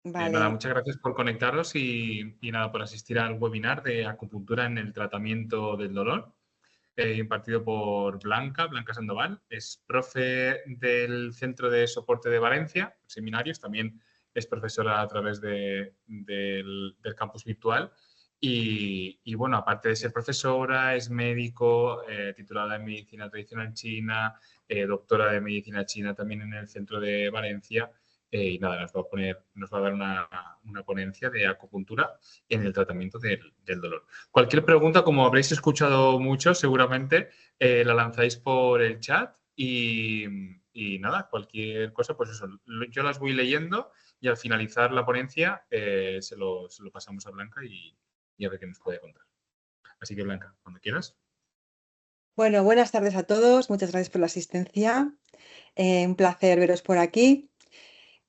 Nada, Vale. muchas gracias por conectaros y nada, por asistir al webinar de acupuntura en el tratamiento del dolor, impartido por Blanca Sandoval. Es profe del Centro de Soporte de Valencia, seminarios, también es profesora a través del campus virtual. Y bueno, aparte de ser profesora, es médico, titulada en medicina tradicional china, doctora de medicina china también en el centro de Valencia. Y nada, nos va a dar una ponencia de acupuntura en el tratamiento del dolor. Cualquier pregunta, como habréis escuchado mucho, seguramente la lanzáis por el chat y nada, cualquier cosa, pues eso, yo las voy leyendo y al finalizar la ponencia se lo pasamos a Blanca y a ver qué nos puede contar. Así que Blanca, cuando quieras. Bueno, buenas tardes a todos. Muchas gracias por la asistencia. Un placer veros por aquí.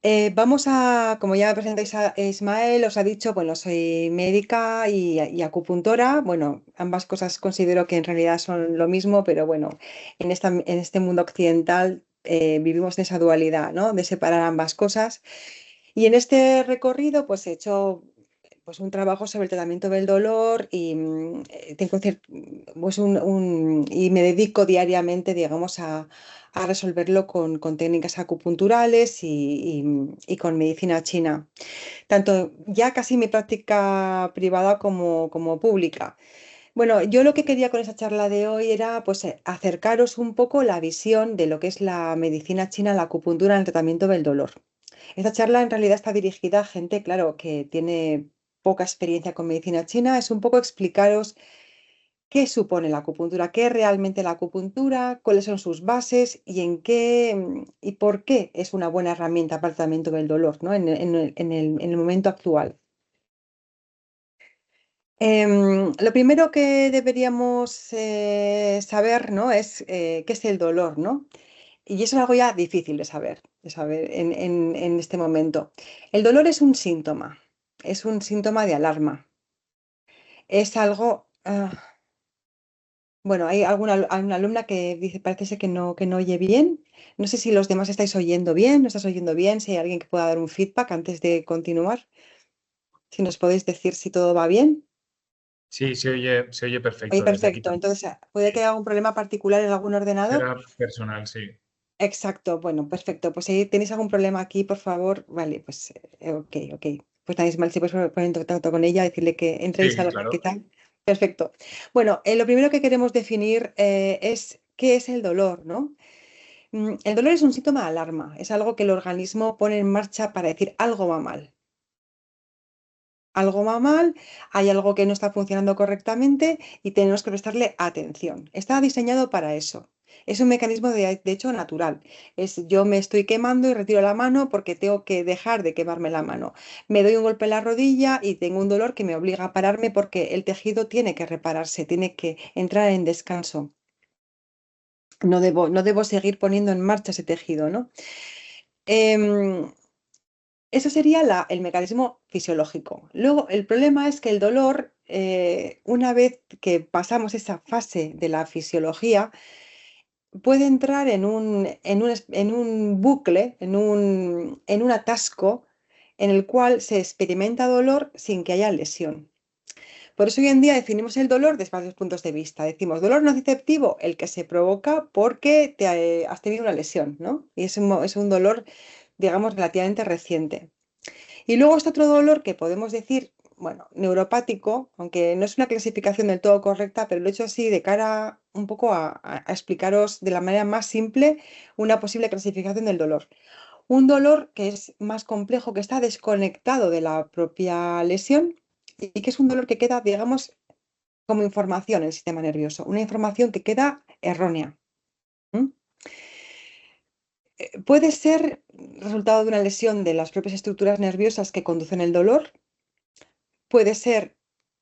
Como ya me presentáis a Ismael, os ha dicho, bueno, soy médica y acupuntora. Bueno, ambas cosas considero que en realidad son lo mismo, pero bueno, en este mundo occidental vivimos en esa dualidad, ¿no? De separar ambas cosas. Y en este recorrido, pues he hecho pues, un trabajo sobre el tratamiento del dolor y, y me dedico diariamente, digamos, a resolverlo con técnicas acupunturales y con medicina china, tanto ya casi mi práctica privada como pública. Bueno, yo lo que quería con esa charla de hoy era pues acercaros un poco la visión de lo que es la medicina china, la acupuntura en el tratamiento del dolor. Esta charla en realidad está dirigida a gente, claro, que tiene poca experiencia con medicina china. Es un poco explicaros qué supone la acupuntura, qué es realmente la acupuntura, cuáles son sus bases y en qué y por qué es una buena herramienta para el tratamiento del dolor, ¿no? En el momento actual. Lo primero que deberíamos saber, ¿no? Es qué es el dolor, ¿no? Y eso es algo ya difícil de saber en este momento. El dolor es un síntoma de alarma. Es algo, bueno, hay una alumna que dice, parece ser que no oye bien. No sé si los demás estáis oyendo bien, no estás oyendo bien, si hay alguien que pueda dar un feedback antes de continuar, si nos podéis decir si todo va bien. Sí, se oye Oye, perfecto desde aquí perfecto. también. Entonces, puede que Sí. haya algún problema particular en algún ordenador. Era personal, sí. Exacto, bueno, perfecto. Pues si tenéis algún problema aquí, por favor, vale, pues ok, ok. Pues nada, Ismael, si puedes poner en contacto con ella, decirle que entre y Sí, salga, ¿qué claro. tal? Perfecto. Bueno, lo primero que queremos definir es qué es el dolor, ¿no? El dolor es un síntoma de alarma, es algo que el organismo pone en marcha para decir algo va mal. Algo va mal, hay algo que no está funcionando correctamente y tenemos que prestarle atención. Está diseñado para eso. Es un mecanismo de hecho natural. Es yo me estoy quemando y retiro la mano porque tengo que dejar de quemarme la mano. Me doy un golpe en la rodilla y tengo un dolor que me obliga a pararme porque el tejido tiene que repararse, tiene que entrar en descanso. No debo seguir poniendo en marcha ese tejido, ¿no? Em, Eso sería el mecanismo fisiológico. Luego, el problema es que el dolor, una vez que pasamos esa fase de la fisiología, puede entrar en un bucle, en un atasco en el cual se experimenta dolor sin que haya lesión. Por eso hoy en día definimos el dolor desde varios puntos de vista. Decimos dolor nociceptivo, el que se provoca porque has tenido una lesión, ¿no? Y es un dolor, digamos, relativamente reciente. Y luego está otro dolor que podemos decir, bueno, neuropático, aunque no es una clasificación del todo correcta, pero lo he hecho así de cara un poco a explicaros de la manera más simple una posible clasificación del dolor. Un dolor que es más complejo, que está desconectado de la propia lesión y que es un dolor que queda, digamos, como información en el sistema nervioso, una información que queda errónea. ¿M? Puede ser resultado de una lesión de las propias estructuras nerviosas que conducen el dolor. Puede ser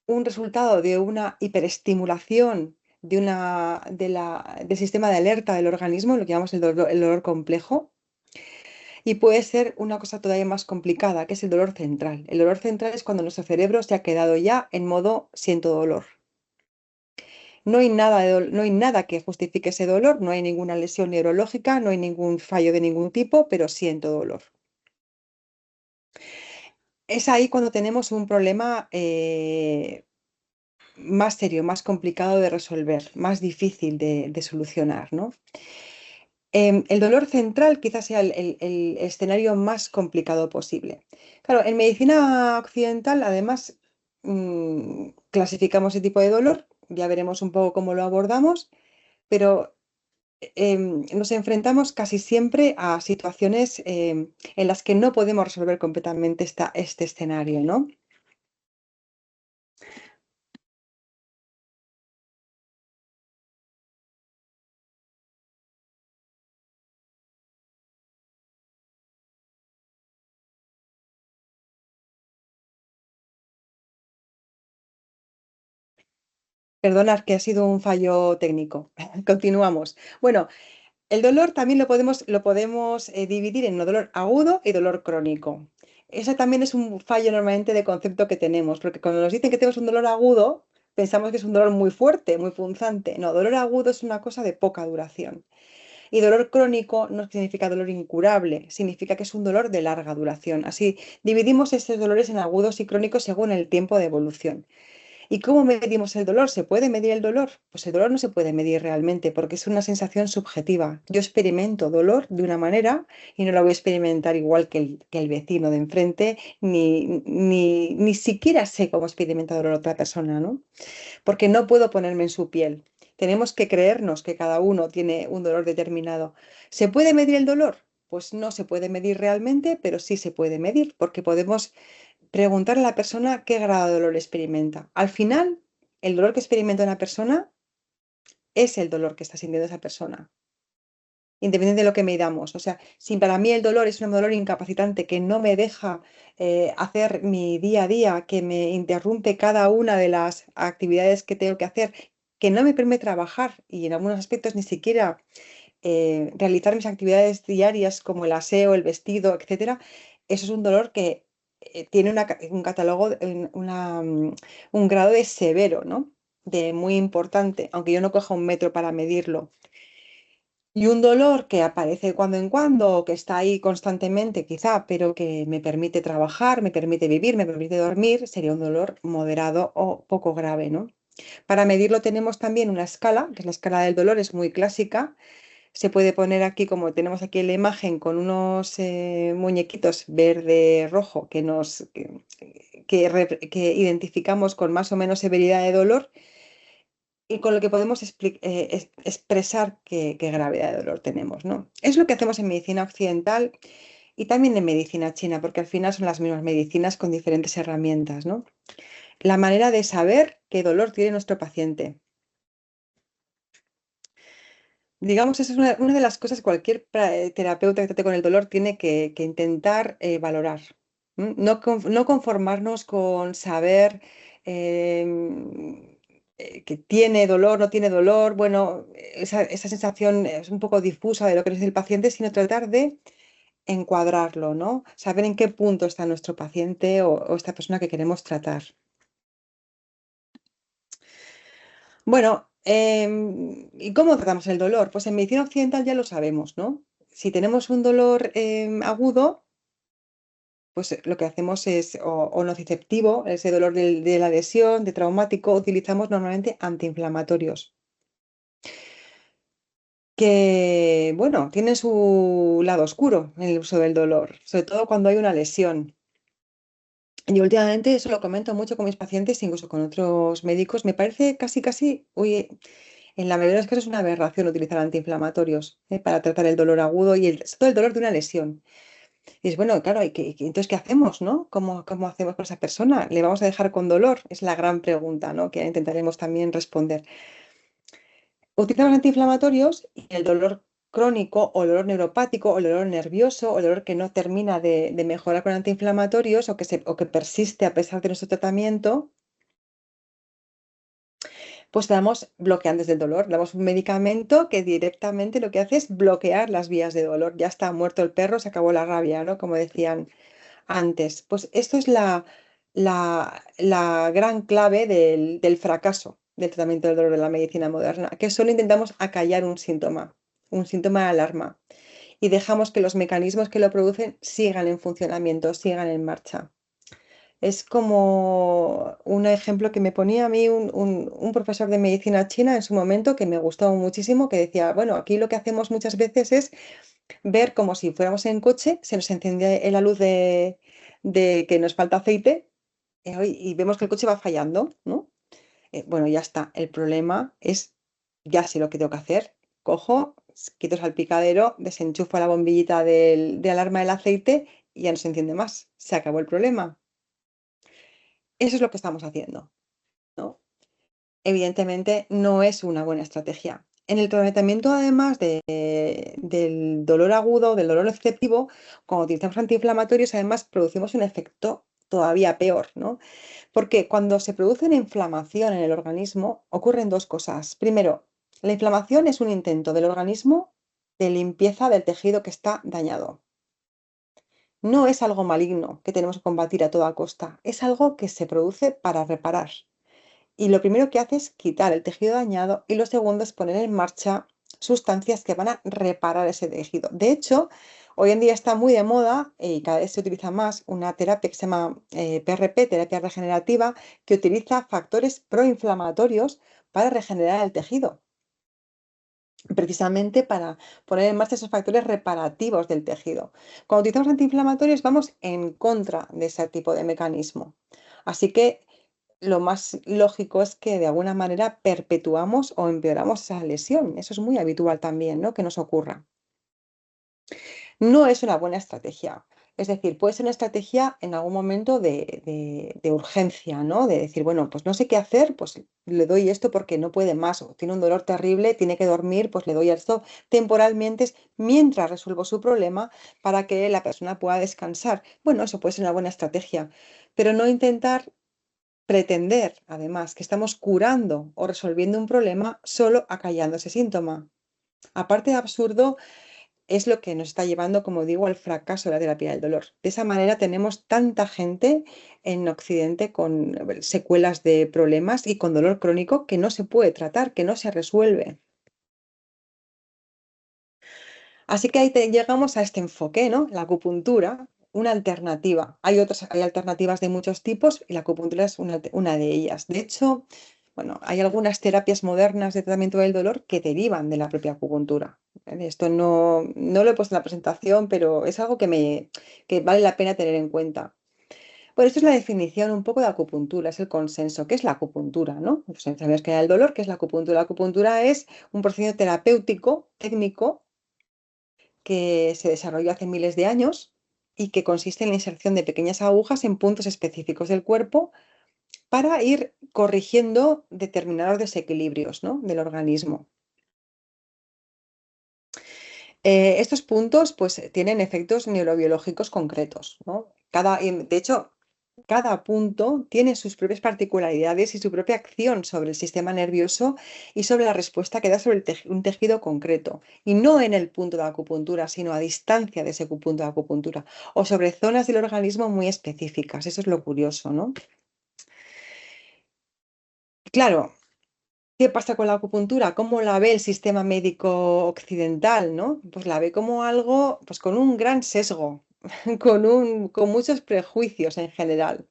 un resultado de una hiperestimulación del sistema de alerta del organismo, lo que llamamos el dolor complejo, y puede ser una cosa todavía más complicada, que es el dolor central. El dolor central es cuando nuestro cerebro se ha quedado ya en modo siento dolor. No hay nada que justifique ese dolor, no hay ninguna lesión neurológica, no hay ningún fallo de ningún tipo, pero siento dolor. es ahí cuando tenemos un problema más serio, más complicado de resolver, más difícil de solucionar, ¿no? El dolor central quizás sea el escenario más complicado posible. Claro, en medicina occidental, además, clasificamos ese tipo de dolor, ya veremos un poco cómo lo abordamos, pero nos enfrentamos casi siempre a situaciones en las que no podemos resolver completamente este escenario, ¿no? Perdonad que ha sido un fallo técnico. Continuamos. Bueno, el dolor también lo podemos dividir en dolor agudo y dolor crónico. Ese también es un fallo normalmente de concepto que tenemos, porque cuando nos dicen que tenemos un dolor agudo, pensamos que es un dolor muy fuerte, muy punzante. No, dolor agudo es una cosa de poca duración. Y dolor crónico no significa dolor incurable, significa que es un dolor de larga duración. Así dividimos estos dolores en agudos y crónicos según el tiempo de evolución. ¿Y cómo medimos el dolor? ¿Se puede medir el dolor? Pues el dolor no se puede medir realmente porque es una sensación subjetiva. Yo experimento dolor de una manera y no lo voy a experimentar igual que el vecino de enfrente, ni siquiera sé cómo experimenta dolor otra persona, ¿no? Porque no puedo ponerme en su piel. Tenemos que creernos que cada uno tiene un dolor determinado. ¿Se puede medir el dolor? Pues no se puede medir realmente, pero sí se puede medir porque podemos preguntar a la persona qué grado de dolor experimenta. Al final, el dolor que experimenta una persona es el dolor que está sintiendo esa persona, independiente de lo que midamos. O sea, si para mí el dolor es un dolor incapacitante que no me deja hacer mi día a día, que me interrumpe cada una de las actividades que tengo que hacer, que no me permite trabajar y en algunos aspectos ni siquiera realizar mis actividades diarias como el aseo, el vestido, etcétera, eso es un dolor que tiene un catálogo, un grado de severo, ¿no? De muy importante, aunque yo no coja un metro para medirlo. Y un dolor que aparece de cuando en cuando, o que está ahí constantemente, quizá, pero que me permite trabajar, me permite vivir, me permite dormir, sería un dolor moderado o poco grave, ¿no? Para medirlo tenemos también una escala, que es la escala del dolor, es muy clásica. Se puede poner aquí, como tenemos aquí en la imagen, con unos muñequitos verde-rojo que identificamos con más o menos severidad de dolor y con lo que podemos expresar qué gravedad de dolor tenemos, ¿no? Es lo que hacemos en medicina occidental y también en medicina china, porque al final son las mismas medicinas con diferentes herramientas, ¿no? La manera de saber qué dolor tiene nuestro paciente. Digamos, esa es una de las cosas que cualquier terapeuta que trate con el dolor tiene que intentar valorar. No conformarnos con saber que tiene dolor, no tiene dolor. Bueno, esa sensación es un poco difusa de lo que es el paciente, sino tratar de encuadrarlo, ¿no? Saber en qué punto está nuestro paciente o esta persona que queremos tratar. Bueno, ¿y cómo tratamos el dolor? Pues en medicina occidental ya lo sabemos, ¿no? Si tenemos un dolor agudo, pues lo que hacemos es o nociceptivo, ese dolor de la lesión, de traumático, utilizamos normalmente antiinflamatorios, que, bueno, tienen su lado oscuro en el uso del dolor, sobre todo cuando hay una lesión. Y últimamente eso lo comento mucho con mis pacientes, incluso con otros médicos. Me parece casi, uy, en la mayoría de los casos es una aberración utilizar antiinflamatorios para tratar el dolor agudo y sobre todo el dolor de una lesión. Y es bueno, claro, entonces, ¿qué hacemos, no? ¿Cómo hacemos con esa persona? ¿Le vamos a dejar con dolor? Es la gran pregunta, ¿no? Que intentaremos también responder. Utilizamos antiinflamatorios y el dolor crónico o el dolor neuropático o el dolor nervioso o el dolor que no termina de mejorar con antiinflamatorios o que persiste a pesar de nuestro tratamiento, pues damos bloqueantes del dolor. Damos un medicamento que directamente lo que hace es bloquear las vías de dolor. Ya está muerto el perro, se acabó la rabia, ¿no? Como decían antes. Pues esto es la gran clave del fracaso del tratamiento del dolor de la medicina moderna, que solo intentamos acallar un síntoma de alarma, y dejamos que los mecanismos que lo producen sigan en funcionamiento, sigan en marcha. Es como un ejemplo que me ponía a mí un profesor de medicina china en su momento que me gustó muchísimo, que decía, bueno, aquí lo que hacemos muchas veces es ver como si fuéramos en coche, se nos enciende la luz de que nos falta aceite y vemos que el coche va fallando, ¿no? Bueno, ya está. El problema es, ya sé lo que tengo que hacer. Cojo, quito el salpicadero, desenchufo la bombillita de alarma del aceite y ya no se enciende más. Se acabó el problema. Eso es lo que estamos haciendo, ¿no? Evidentemente no es una buena estrategia. En el tratamiento, además del dolor agudo, del dolor excesivo, cuando utilizamos antiinflamatorios, además producimos un efecto todavía peor, ¿no? Porque cuando se produce una inflamación en el organismo, ocurren dos cosas. Primero, la inflamación es un intento del organismo de limpieza del tejido que está dañado. No es algo maligno que tenemos que combatir a toda costa, es algo que se produce para reparar. Y lo primero que hace es quitar el tejido dañado y lo segundo es poner en marcha sustancias que van a reparar ese tejido. De hecho, hoy en día está muy de moda y cada vez se utiliza más una terapia que se llama PRP, terapia regenerativa, que utiliza factores proinflamatorios para regenerar el tejido, precisamente para poner en marcha esos factores reparativos del tejido. Cuando utilizamos antiinflamatorios vamos en contra de ese tipo de mecanismo. Así que lo más lógico es que de alguna manera perpetuamos o empeoramos esa lesión. Eso es muy habitual también, ¿no? Que nos ocurra. No es una buena estrategia. Es decir, puede ser una estrategia en algún momento de urgencia, ¿no? De decir, bueno, pues no sé qué hacer, pues le doy esto porque no puede más, o tiene un dolor terrible, tiene que dormir, pues le doy esto temporalmente mientras resuelvo su problema para que la persona pueda descansar. Bueno, eso puede ser una buena estrategia, pero no intentar pretender, además, que estamos curando o resolviendo un problema solo acallando ese síntoma. Aparte de absurdo, es lo que nos está llevando, como digo, al fracaso de la terapia del dolor. De esa manera tenemos tanta gente en Occidente con secuelas de problemas y con dolor crónico que no se puede tratar, que no se resuelve. Así que ahí llegamos a este enfoque, ¿no? La acupuntura, una alternativa. Hay alternativas de muchos tipos y la acupuntura es una de ellas. De hecho, bueno, hay algunas terapias modernas de tratamiento del dolor que derivan de la propia acupuntura. Esto no lo he puesto en la presentación, pero es algo que vale la pena tener en cuenta. Bueno, esto es la definición un poco de acupuntura, es el consenso. ¿Qué es la acupuntura, no? Pues sabías que era el dolor, ¿qué es la acupuntura? La acupuntura es un procedimiento terapéutico, técnico, que se desarrolló hace miles de años y que consiste en la inserción de pequeñas agujas en puntos específicos del cuerpo para ir corrigiendo determinados desequilibrios, ¿no? Del organismo. Estos puntos pues tienen efectos neurobiológicos concretos, ¿no? De hecho, cada punto tiene sus propias particularidades y su propia acción sobre el sistema nervioso y sobre la respuesta que da sobre un tejido concreto. Y no en el punto de acupuntura, sino a distancia de ese punto de acupuntura o sobre zonas del organismo muy específicas. Eso es lo curioso, ¿no? Claro, ¿qué pasa con la acupuntura? ¿Cómo la ve el sistema médico occidental, no? Pues la ve como algo, pues con un gran sesgo, con muchos prejuicios en general.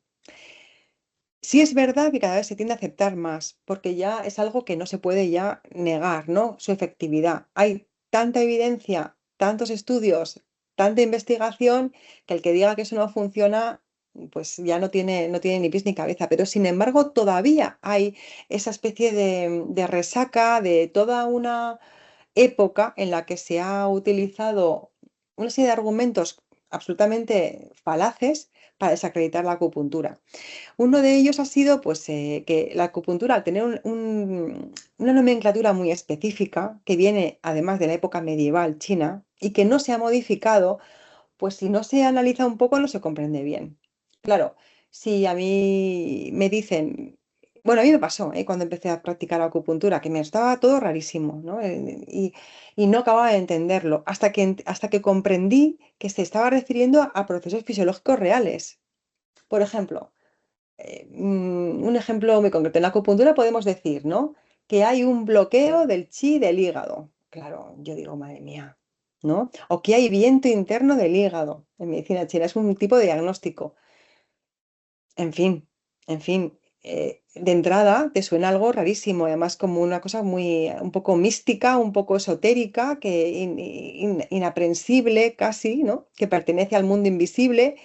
Sí es verdad que cada vez se tiende a aceptar más, porque ya es algo que no se puede ya negar, ¿no? Su efectividad. Hay tanta evidencia, tantos estudios, tanta investigación, que el que diga que eso no funciona, pues ya no tiene ni pies ni cabeza. Pero sin embargo, todavía hay esa especie de resaca de toda una época en la que se ha utilizado una serie de argumentos absolutamente falaces para desacreditar la acupuntura. Uno de ellos ha sido pues, que la acupuntura, al tener una nomenclatura muy específica, que viene además de la época medieval china y que no se ha modificado, pues si no se analiza un poco no se comprende bien. Claro, si a mí me dicen, bueno, a mí me pasó cuando empecé a practicar acupuntura, que me estaba todo rarísimo, ¿no? Y no acababa de entenderlo, hasta que comprendí que se estaba refiriendo a procesos fisiológicos reales. Por ejemplo, un ejemplo muy concreto. En la acupuntura podemos decir, ¿no? Que hay un bloqueo del chi del hígado. Claro, yo digo, madre mía, ¿no? O que hay viento interno del hígado. En medicina china es un tipo de diagnóstico. En fin, en fin, de entrada te suena algo rarísimo, además como una cosa muy, un poco mística, un poco esotérica, que inaprensible casi, ¿no? Que pertenece al mundo invisible.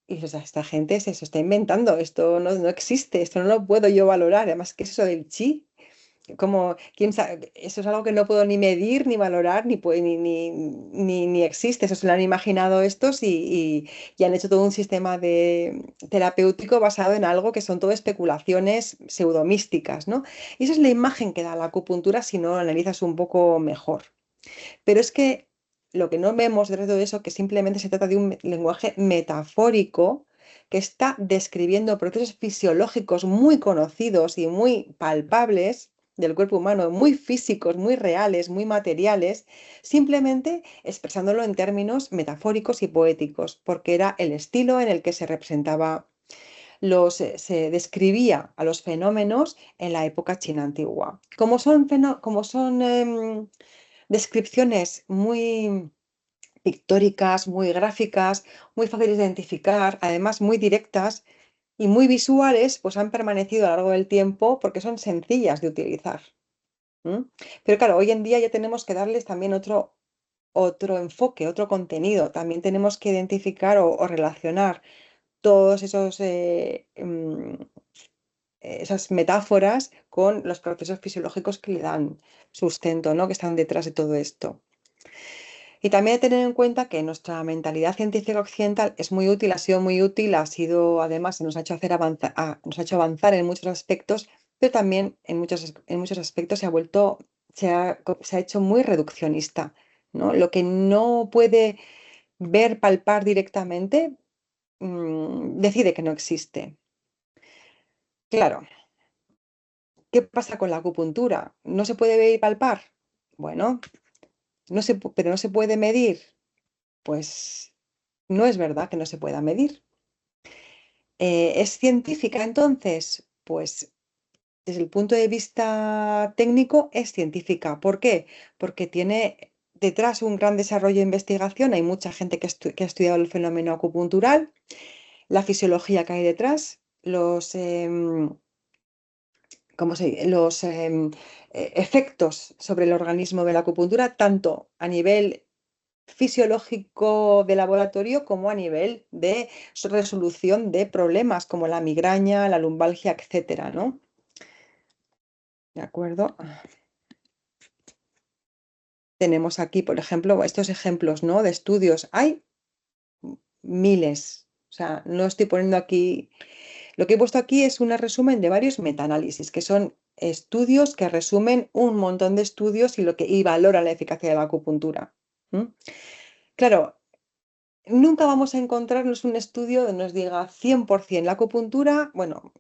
Y dices, "Ah, esta gente se está inventando, esto no existe, esto no lo puedo yo valorar. Además, ¿qué es eso del chi? Como, quién sabe, eso es algo que no puedo ni medir, ni valorar, ni existe. Eso se lo han imaginado estos y han hecho todo un sistema terapéutico basado en algo que son todo especulaciones pseudomísticas, ¿no? Y esa es la imagen que da la acupuntura si no lo analizas un poco mejor. Pero es que lo que no vemos de todo eso, que simplemente se trata de un lenguaje metafórico que está describiendo procesos fisiológicos muy conocidos y muy palpables del cuerpo humano, muy físicos, muy reales, muy materiales, simplemente expresándolo en términos metafóricos y poéticos, porque era el estilo en el que se representaba se describía a los fenómenos en la época china antigua. Como son descripciones muy pictóricas, muy gráficas, muy fáciles de identificar, además muy directas y muy visuales, pues han permanecido a lo largo del tiempo porque son sencillas de utilizar. ¿M? Pero claro, hoy en día ya tenemos que darles también otro enfoque, otro contenido. También tenemos que identificar o relacionar todos esas metáforas con los procesos fisiológicos que le dan sustento, ¿no? Que están detrás de todo esto. Y también hay que tener en cuenta que nuestra mentalidad científica occidental es muy útil, ha sido muy útil, ha sido, además, nos ha hecho nos ha hecho avanzar en muchos aspectos, pero también en muchos aspectos se ha hecho muy reduccionista, ¿no? Lo que no puede ver, palpar directamente, decide que no existe. Claro, ¿qué pasa con la acupuntura? ¿No se puede ver y palpar? Bueno, pero no se puede medir. Pues no es verdad que no se pueda medir. ¿Es científica entonces? Pues desde el punto de vista técnico es científica. ¿Por qué? Porque tiene detrás un gran desarrollo de investigación. Hay mucha gente que ha estudiado el fenómeno acupuntural, la fisiología que hay detrás, los efectos sobre el organismo de la acupuntura, tanto a nivel fisiológico de laboratorio como a nivel de resolución de problemas como la migraña, la lumbalgia, etcétera, ¿no? ¿De acuerdo? Tenemos aquí, por ejemplo, estos ejemplos, ¿no? De estudios. Hay miles. O sea, no estoy poniendo aquí. Lo que he puesto aquí es un resumen de varios metaanálisis, que son estudios que resumen un montón de estudios y valoran la eficacia de la acupuntura. Claro, nunca vamos a encontrarnos un estudio que nos diga 100% la acupuntura, bueno,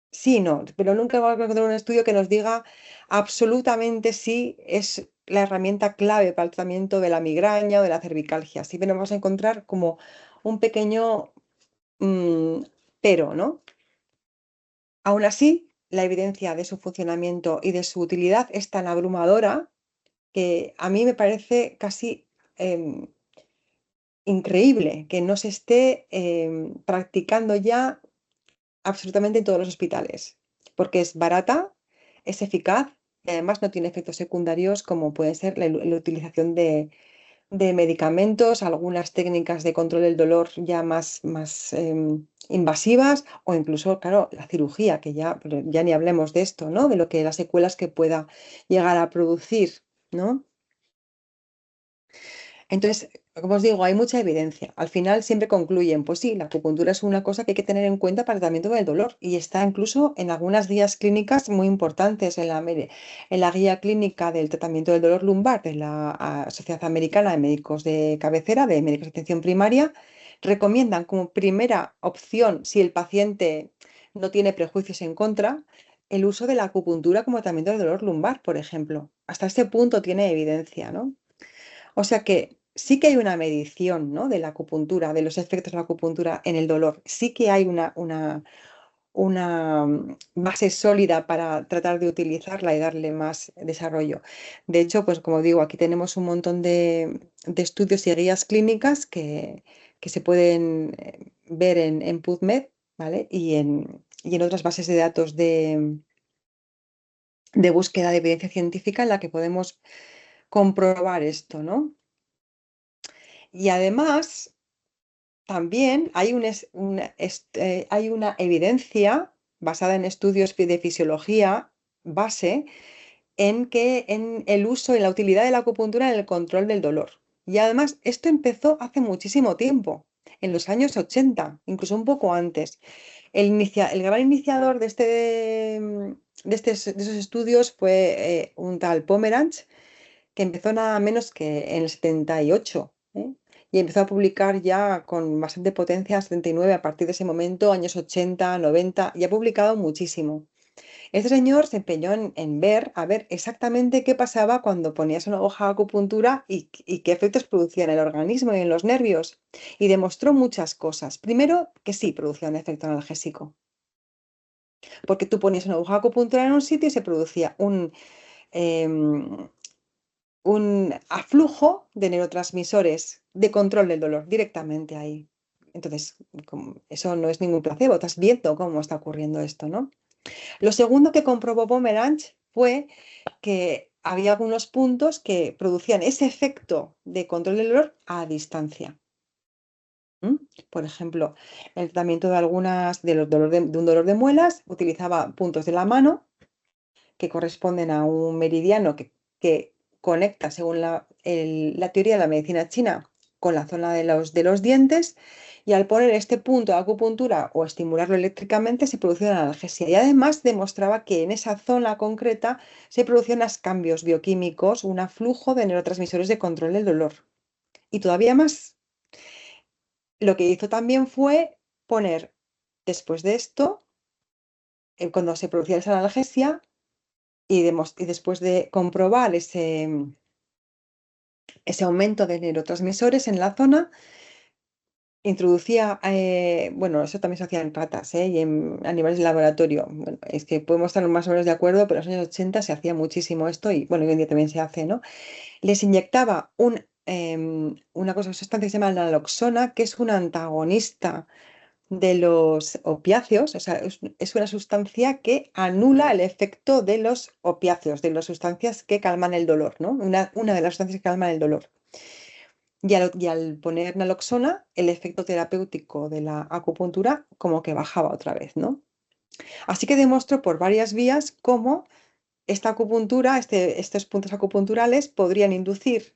sí, no, pero nunca vamos a encontrar un estudio que nos diga absolutamente sí es la herramienta clave para el tratamiento de la migraña o de la cervicalgia. Siempre nos vamos a encontrar como un pequeño mm, pero, ¿no? Aún así, la evidencia de su funcionamiento y de su utilidad es tan abrumadora que a mí me parece casi increíble que no se esté practicando ya absolutamente en todos los hospitales, porque es barata, es eficaz y además no tiene efectos secundarios como puede ser la utilización de medicamentos, algunas técnicas de control del dolor ya más invasivas o incluso, claro, la cirugía, que pero ya ni hablemos de esto, ¿no? De lo que las secuelas que pueda llegar a producir, ¿no? Entonces, como os digo, hay mucha evidencia. Al final siempre concluyen, pues sí, la acupuntura es una cosa que hay que tener en cuenta para el tratamiento del dolor y está incluso en algunas guías clínicas muy importantes, en la guía clínica del tratamiento del dolor lumbar de la Sociedad Americana de Médicos de Cabecera, de Médicos de Atención Primaria, recomiendan como primera opción, si el paciente no tiene prejuicios en contra, el uso de la acupuntura como tratamiento del dolor lumbar, por ejemplo. Hasta este punto tiene evidencia, ¿no? O sea que sí que hay una medición, ¿no? De la acupuntura, de los efectos de la acupuntura en el dolor. Sí que hay una base sólida para tratar de utilizarla y darle más desarrollo. De hecho, pues como digo, aquí tenemos un montón de estudios y guías clínicas que se pueden ver en PubMed ¿vale? Y en otras bases de datos de búsqueda de evidencia científica en la que podemos comprobar esto, ¿no? Y además, también hay hay una evidencia basada en estudios de fisiología base en el uso y la utilidad de la acupuntura en el control del dolor. Y además, esto empezó hace muchísimo tiempo, en los años 80, incluso un poco antes. El gran iniciador de esos estudios fue un tal Pomeranz, que empezó nada menos que en el 78, ¿eh? Y empezó a publicar ya con bastante potencia, 79, a partir de ese momento, años 80, 90, y ha publicado muchísimo. Este señor se empeñó en ver, a ver exactamente qué pasaba cuando ponías una hoja de acupuntura y qué efectos producía en el organismo y en los nervios. Y demostró muchas cosas. Primero, que sí producía un efecto analgésico, porque tú ponías una aguja de acupuntura en un sitio y se producía em, un aflujo de neurotransmisores de control del dolor directamente ahí. Entonces, eso no es ningún placebo, estás viendo cómo está ocurriendo esto, ¿no? Lo segundo que comprobó Pomeranz fue que había algunos puntos que producían ese efecto de control del dolor a distancia. Por ejemplo, el tratamiento de un dolor de muelas utilizaba puntos de la mano que corresponden a un meridiano que conecta, según la teoría de la medicina china, con la zona de los dientes, y al poner este punto de acupuntura o estimularlo eléctricamente se producía una analgesia. Y además demostraba que en esa zona concreta se producían unos cambios bioquímicos, un aflujo de neurotransmisores de control del dolor. Y todavía más, lo que hizo también fue poner, después de esto, cuando se producía esa analgesia, y después de comprobar ese aumento de neurotransmisores en la zona, introducía, bueno, eso también se hacía en ratas, y a niveles de laboratorio. Bueno, es que podemos estar más o menos de acuerdo, pero en los años 80 se hacía muchísimo esto y, bueno, hoy en día también se hace, ¿no? Les inyectaba una sustancia que se llama naloxona, que es un antagonista de los opiáceos, o sea, es una sustancia que anula el efecto de los opiáceos, de las sustancias que calman el dolor, ¿no? Una de las sustancias que calman el dolor. Y al poner naloxona, el efecto terapéutico de la acupuntura como que bajaba otra vez, ¿no? Así que demostró por varias vías cómo esta acupuntura, estos puntos acupunturales podrían inducir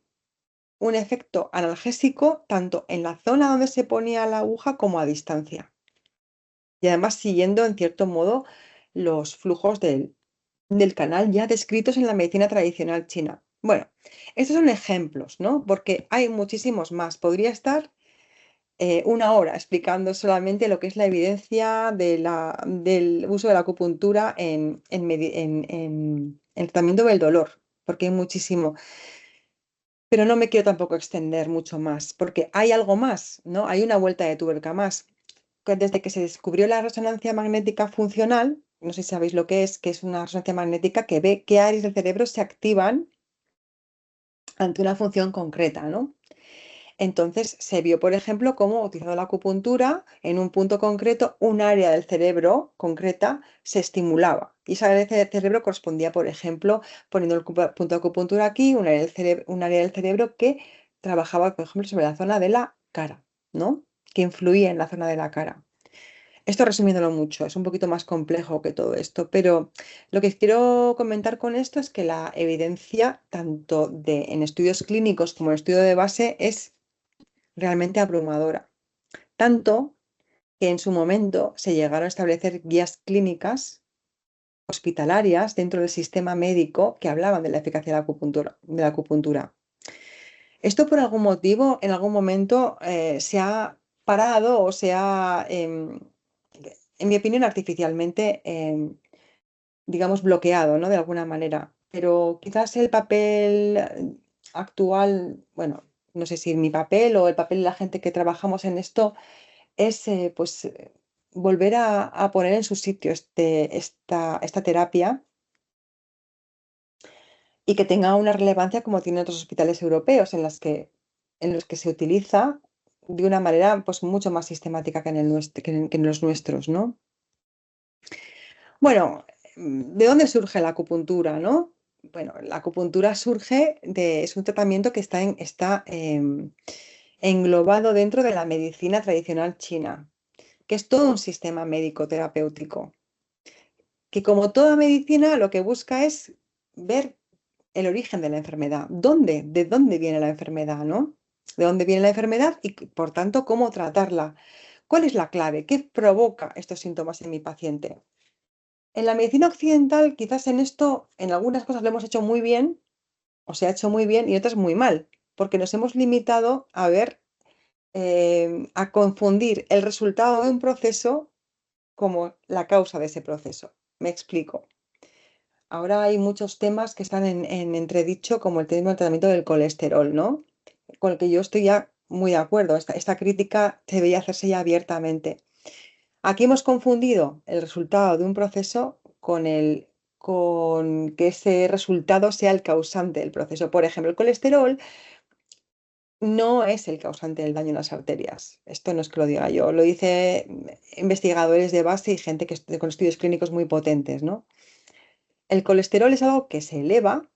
un efecto analgésico tanto en la zona donde se ponía la aguja como a distancia. Y además siguiendo en cierto modo los flujos del canal ya descritos en la medicina tradicional china. Bueno, estos son ejemplos, ¿no? Porque hay muchísimos más. Podría estar una hora explicando solamente lo que es la evidencia del uso de la acupuntura en el tratamiento del dolor, porque hay muchísimo. Pero no me quiero tampoco extender mucho más, porque hay algo más, ¿no? Hay una vuelta de tuerca más. Desde que se descubrió la resonancia magnética funcional, no sé si sabéis lo que es una resonancia magnética que ve qué áreas del cerebro se activan ante una función concreta, ¿no? Entonces se vio, por ejemplo, cómo utilizando la acupuntura en un punto concreto, un área del cerebro concreta se estimulaba. Y esa área del cerebro correspondía, por ejemplo, poniendo el punto de acupuntura aquí, un área del cerebro que trabajaba, por ejemplo, sobre la zona de la cara, ¿no? Que influía en la zona de la cara. Esto resumiéndolo mucho, es un poquito más complejo que todo esto, pero lo que quiero comentar con esto es que la evidencia, tanto en estudios clínicos como en estudio de base, es realmente abrumadora. Tanto que en su momento se llegaron a establecer guías clínicas hospitalarias dentro del sistema médico que hablaban de la eficacia de la acupuntura. Esto por algún motivo, en algún momento, se ha parado o se ha, en mi opinión, artificialmente, digamos, bloqueado, ¿no? De alguna manera. Pero quizás el papel actual, bueno, no sé si mi papel o el papel de la gente que trabajamos en esto es, pues, volver a poner en su sitio esta terapia y que tenga una relevancia como tienen otros hospitales europeos en los que se utiliza de una manera pues mucho más sistemática que que en los nuestros, ¿no? Bueno, ¿de dónde surge la acupuntura, no? Bueno, la acupuntura es un tratamiento que está englobado dentro de la medicina tradicional china, que es todo un sistema médico terapéutico, que como toda medicina lo que busca es ver el origen de la enfermedad. ¿De dónde viene la enfermedad, no? ¿De dónde viene la enfermedad y, por tanto, cómo tratarla? ¿Cuál es la clave? ¿Qué provoca estos síntomas en mi paciente? En la medicina occidental, quizás en esto, en algunas cosas lo hemos hecho muy bien, o se ha hecho muy bien, y otras muy mal, porque nos hemos limitado a a confundir el resultado de un proceso como la causa de ese proceso. Me explico. Ahora hay muchos temas que están en entredicho, como el tema del tratamiento del colesterol, ¿no? Con el que yo estoy ya muy de acuerdo. Esta crítica debería hacerse ya abiertamente. Aquí hemos confundido el resultado de un proceso con que ese resultado sea el causante del proceso. Por ejemplo, el colesterol no es el causante del daño en las arterias. Esto no es que lo diga yo, lo dice investigadores de base y gente con estudios clínicos muy potentes, ¿no? El colesterol es algo que se eleva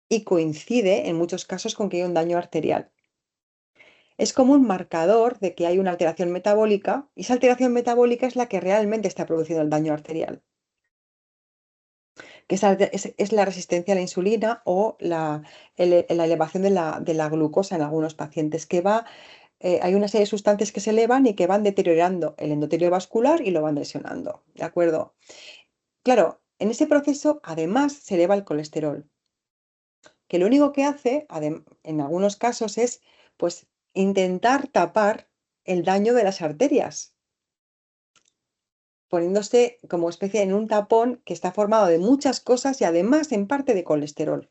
y coincide en muchos casos con que hay un daño arterial. Es como un marcador de que hay una alteración metabólica y esa alteración metabólica es la que realmente está produciendo el daño arterial, que es la resistencia a la insulina o la elevación de la glucosa en algunos pacientes, hay una serie de sustancias que se elevan y que van deteriorando el endotelio vascular y lo van lesionando, ¿de acuerdo? Claro, en ese proceso además se eleva el colesterol, que lo único que hace, en algunos casos, es pues intentar tapar el daño de las arterias, poniéndose como especie en un tapón que está formado de muchas cosas y además en parte de colesterol.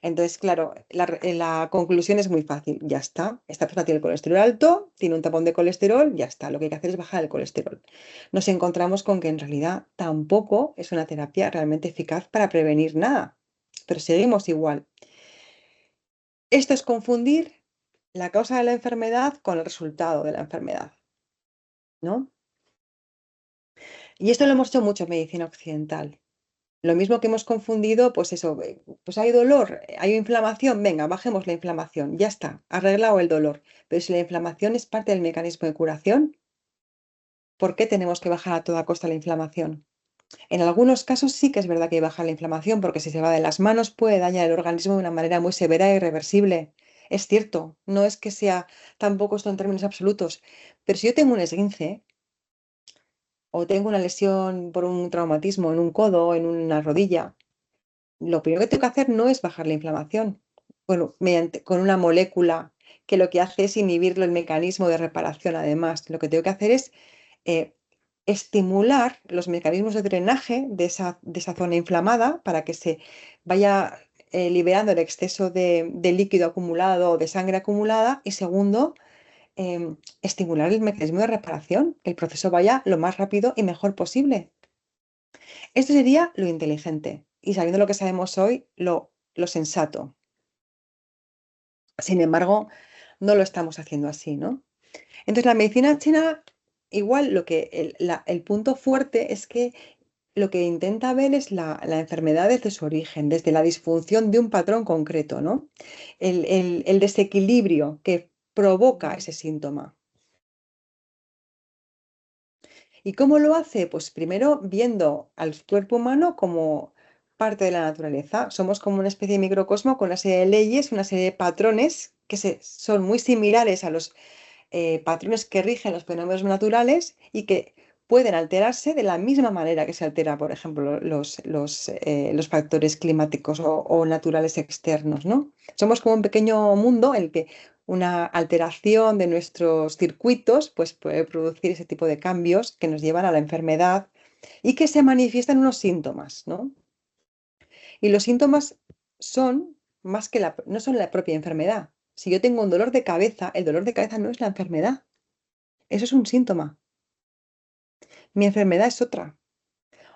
Entonces, claro, la conclusión es muy fácil. Ya está. Esta persona tiene el colesterol alto, tiene un tapón de colesterol, ya está. Lo que hay que hacer es bajar el colesterol. Nos encontramos con que en realidad tampoco es una terapia realmente eficaz para prevenir nada. Pero seguimos igual. Esto es confundir la causa de la enfermedad con el resultado de la enfermedad, ¿no? Y esto lo hemos hecho mucho en medicina occidental. Lo mismo que hemos confundido, pues eso, pues hay dolor, hay inflamación, venga, bajemos la inflamación, ya está, arreglado el dolor. Pero si la inflamación es parte del mecanismo de curación, ¿por qué tenemos que bajar a toda costa la inflamación? En algunos casos sí que es verdad que hay que bajar la inflamación, porque si se va de las manos puede dañar el organismo de una manera muy severa e irreversible. Es cierto, no es que sea tampoco esto en términos absolutos, pero si yo tengo un esguince o tengo una lesión por un traumatismo en un codo, en una rodilla, lo primero que tengo que hacer no es bajar la inflamación, bueno, con una molécula que lo que hace es inhibir el mecanismo de reparación. Además, lo que tengo que hacer es eh, estimular los mecanismos de drenaje de esa zona inflamada para que se vaya liberando el exceso de líquido acumulado o de sangre acumulada. Y segundo, estimular el mecanismo de reparación, que el proceso vaya lo más rápido y mejor posible. Esto sería lo inteligente y, sabiendo lo que sabemos hoy, lo sensato. Sin embargo, no lo estamos haciendo así, ¿no? Entonces, la medicina china, igual el punto fuerte es que lo que intenta ver es la enfermedad desde su origen, desde la disfunción de un patrón concreto, ¿no? El desequilibrio que provoca ese síntoma. ¿Y cómo lo hace? Pues primero viendo al cuerpo humano como parte de la naturaleza. Somos como una especie de microcosmo con una serie de leyes, una serie de patrones que son muy similares a los patrones que rigen los fenómenos naturales y que pueden alterarse de la misma manera que se altera, por ejemplo, los factores climáticos o naturales externos, ¿no? Somos como un pequeño mundo en el que una alteración de nuestros circuitos pues, puede producir ese tipo de cambios que nos llevan a la enfermedad y que se manifiestan unos síntomas, ¿no? Y los síntomas son más que no son la propia enfermedad. Si yo tengo un dolor de cabeza, el dolor de cabeza no es la enfermedad. Eso es un síntoma. Mi enfermedad es otra.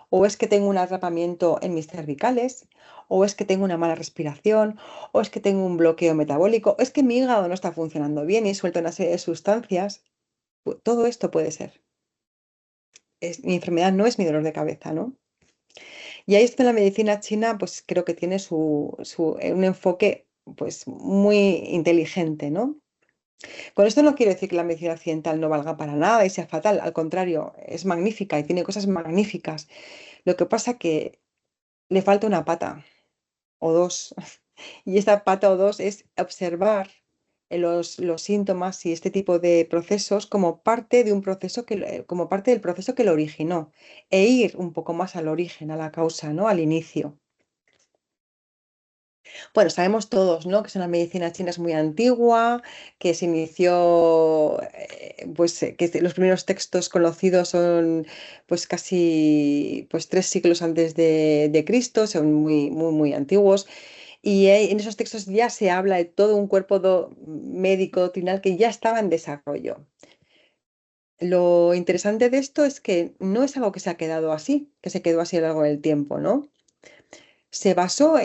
o es que tengo un atrapamiento en mis cervicales, o es que tengo una mala respiración, o es que tengo un bloqueo metabólico, o es que mi hígado no está funcionando bien y suelta una serie de sustancias. Todo esto puede ser. Mi enfermedad no es mi dolor de cabeza, ¿no? Y ahí es donde la medicina china, pues creo que tiene un enfoque pues muy inteligente, ¿no? Con esto no quiero decir que la medicina occidental no valga para nada y sea fatal, al contrario, es magnífica y tiene cosas magníficas. Lo que pasa que le falta una pata o dos, y esta pata o dos es observar los síntomas y este tipo de procesos como parte de un proceso como parte del proceso que lo originó, e ir un poco más al origen, a la causa, ¿no? Al inicio. Bueno, sabemos todos, ¿no? Que es una medicina china es muy antigua, que se inició, los primeros textos conocidos son pues casi pues 3 siglos antes de Cristo, son muy, muy, muy antiguos. Y en esos textos ya se habla de todo un cuerpo médico doctrinal que ya estaba en desarrollo. Lo interesante de esto es que no es algo que se ha quedado así, que se quedó así a lo largo del tiempo, ¿no? Se basó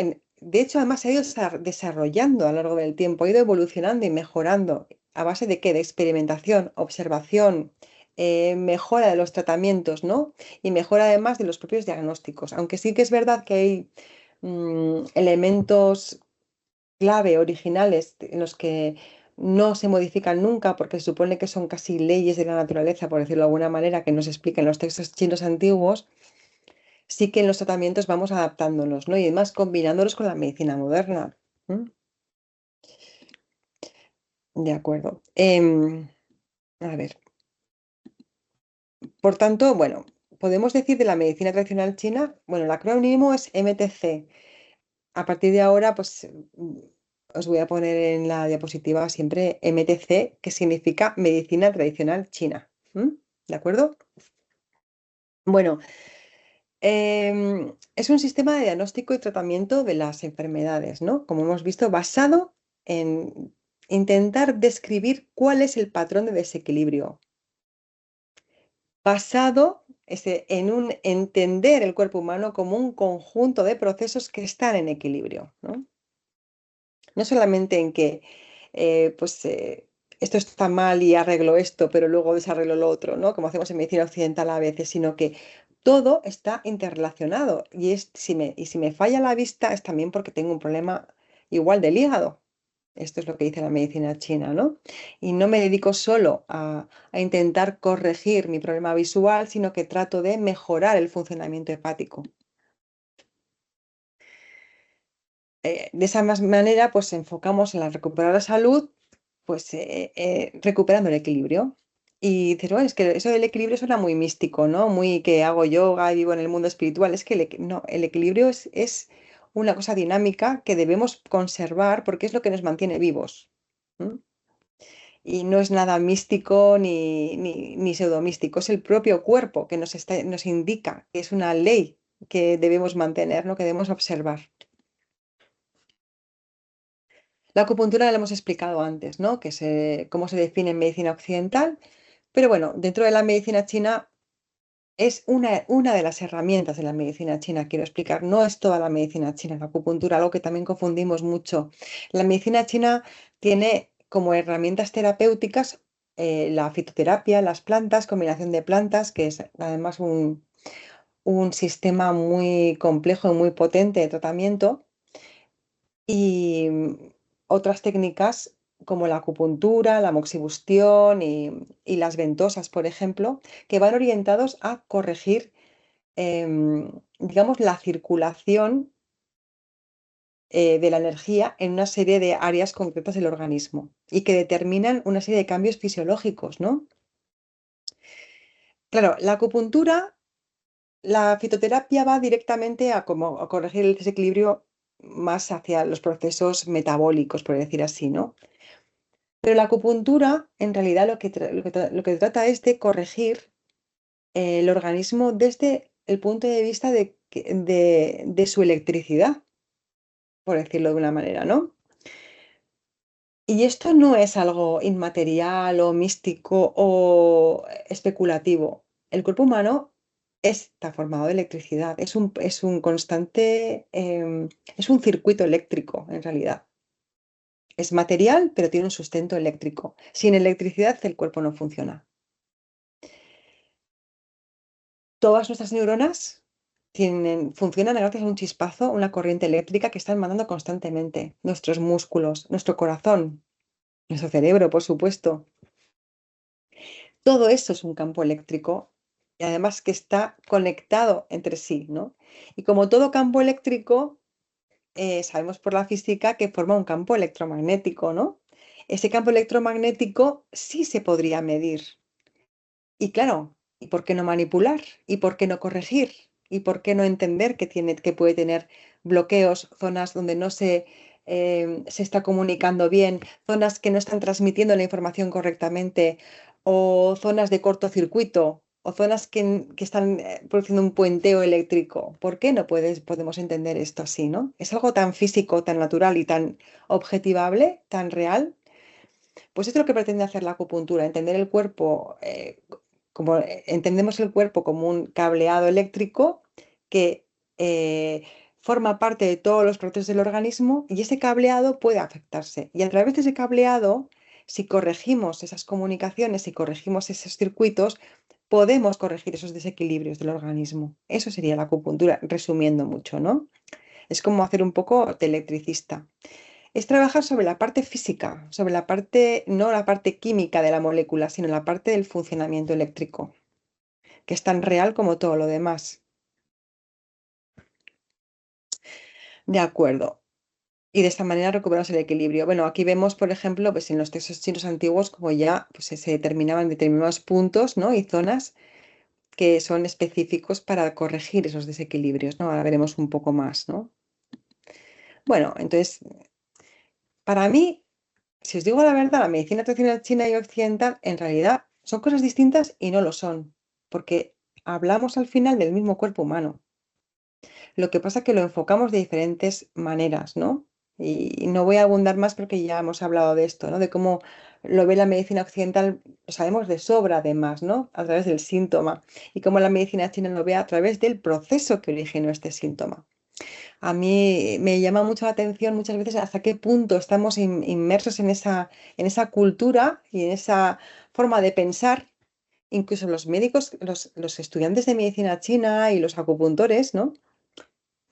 de hecho, además se ha ido desarrollando a lo largo del tiempo, ha ido evolucionando y mejorando. ¿A base de qué? De experimentación, observación, mejora de los tratamientos, ¿no? Y mejora además de los propios diagnósticos. Aunque sí que es verdad que hay elementos clave, originales, en los que no se modifican nunca porque se supone que son casi leyes de la naturaleza, por decirlo de alguna manera, que nos explican los textos chinos antiguos. Sí que en los tratamientos vamos adaptándonos, ¿no? Y además combinándolos con la medicina moderna. ¿M? De acuerdo. A ver, por tanto, bueno, podemos decir de la medicina tradicional china, bueno, el acrónimo es MTC. A partir de ahora, pues os voy a poner en la diapositiva siempre MTC, que significa medicina tradicional china. ¿De acuerdo? Bueno, es un sistema de diagnóstico y tratamiento de las enfermedades, ¿no? Como hemos visto, basado en intentar describir cuál es el patrón de desequilibrio, basado en un entender el cuerpo humano como un conjunto de procesos que están en equilibrio, ¿no? No solamente en que, esto está mal y arreglo esto, pero luego desarreglo lo otro, ¿no? Como hacemos en medicina occidental a veces, sino que todo está interrelacionado. Y si me falla la vista es también porque tengo un problema igual del hígado. Esto es lo que dice la medicina china, ¿no? Y no me dedico solo a intentar corregir mi problema visual, sino que trato de mejorar el funcionamiento hepático. De esa manera, pues enfocamos en la recuperar la salud, pues recuperando el equilibrio. Y dices, bueno, es que eso del equilibrio suena muy místico, ¿no? Muy que hago yoga y vivo en el mundo espiritual. Es que no, el equilibrio es una cosa dinámica que debemos conservar porque es lo que nos mantiene vivos. ¿M? Y no es nada místico ni pseudomístico, es el propio cuerpo que nos indica que es una ley que debemos mantener, ¿no? Que debemos observar. La acupuntura la hemos explicado antes, ¿no? Cómo se define en medicina occidental, pero bueno, dentro de la medicina china es una de las herramientas de la medicina china, quiero explicar, no es toda la medicina china, la acupuntura, algo que también confundimos mucho. La medicina china tiene como herramientas terapéuticas la fitoterapia, las plantas, combinación de plantas, que es además un sistema muy complejo y muy potente de tratamiento. Y otras técnicas como la acupuntura, la moxibustión y las ventosas, por ejemplo, que van orientados a corregir, digamos, la circulación de la energía en una serie de áreas concretas del organismo y que determinan una serie de cambios fisiológicos, ¿no? Claro, la acupuntura, la fitoterapia va directamente a corregir el desequilibrio más hacia los procesos metabólicos, por decir así, ¿no? Pero la acupuntura, en realidad, lo que trata es de corregir el organismo desde el punto de vista de su electricidad, por decirlo de una manera, ¿no? Y esto no es algo inmaterial o místico o especulativo. El cuerpo humano está formado de electricidad. Es un constante, es un circuito eléctrico en realidad. Es material, pero tiene un sustento eléctrico. Sin electricidad el cuerpo no funciona. Todas nuestras neuronas funcionan gracias a un chispazo, una corriente eléctrica que están mandando constantemente. Nuestros músculos, nuestro corazón, nuestro cerebro, por supuesto. Todo eso es un campo eléctrico y además que está conectado entre sí, ¿no? Y como todo campo eléctrico, sabemos por la física que forma un campo electromagnético, ¿no? Ese campo electromagnético sí se podría medir. Y claro, ¿y por qué no manipular? ¿Y por qué no corregir? ¿Y por qué no entender que puede tener bloqueos, zonas donde no se está comunicando bien, zonas que no están transmitiendo la información correctamente, o zonas de cortocircuito, o zonas que están produciendo un puenteo eléctrico? ¿Por qué no podemos entender esto así, ¿no? Es algo tan físico, tan natural y tan objetivable, tan real. Pues esto es lo que pretende hacer la acupuntura, entender el cuerpo, como entendemos el cuerpo como un cableado eléctrico que forma parte de todos los procesos del organismo y ese cableado puede afectarse. Y a través de ese cableado, si corregimos esas comunicaciones, si corregimos esos circuitos, podemos corregir esos desequilibrios del organismo. Eso sería la acupuntura, resumiendo mucho, ¿no? Es como hacer un poco de electricista. Es trabajar sobre la parte física, sobre la parte, no la parte química de la molécula, sino la parte del funcionamiento eléctrico, que es tan real como todo lo demás. De acuerdo. Y de esta manera recuperamos el equilibrio. Bueno, aquí vemos, por ejemplo, pues en los textos chinos antiguos, como ya pues, se determinaban determinados puntos, ¿no? Y zonas que son específicos para corregir esos desequilibrios, ¿no? Ahora veremos un poco más, ¿no? Bueno, entonces, para mí, si os digo la verdad, la medicina tradicional china y occidental en realidad son cosas distintas y no lo son, porque hablamos al final del mismo cuerpo humano. Lo que pasa es que lo enfocamos de diferentes maneras, ¿no? Y no voy a abundar más porque ya hemos hablado de esto, ¿no? De cómo lo ve la medicina occidental, lo sabemos de sobra además, ¿no? A través del síntoma. Y cómo la medicina china lo ve a través del proceso que originó este síntoma. A mí me llama mucho la atención muchas veces hasta qué punto estamos inmersos en esa cultura y en esa forma de pensar. Incluso los médicos, los estudiantes de medicina china y los acupuntores, ¿no?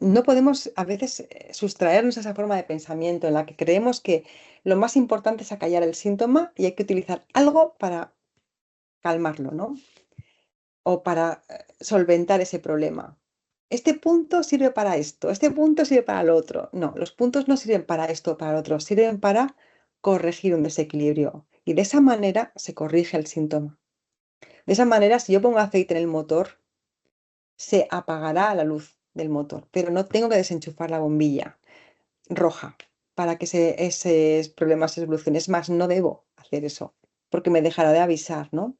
No podemos a veces sustraernos a esa forma de pensamiento en la que creemos que lo más importante es acallar el síntoma y hay que utilizar algo para calmarlo, ¿no? O para solventar ese problema. Este punto sirve para esto, este punto sirve para lo otro. No, los puntos no sirven para esto o para lo otro, sirven para corregir un desequilibrio. Y de esa manera se corrige el síntoma. De esa manera, si yo pongo aceite en el motor, se apagará la luz del motor, pero no tengo que desenchufar la bombilla roja para que ese problema se solucione. Es más, no debo hacer eso, porque me dejará de avisar, ¿no?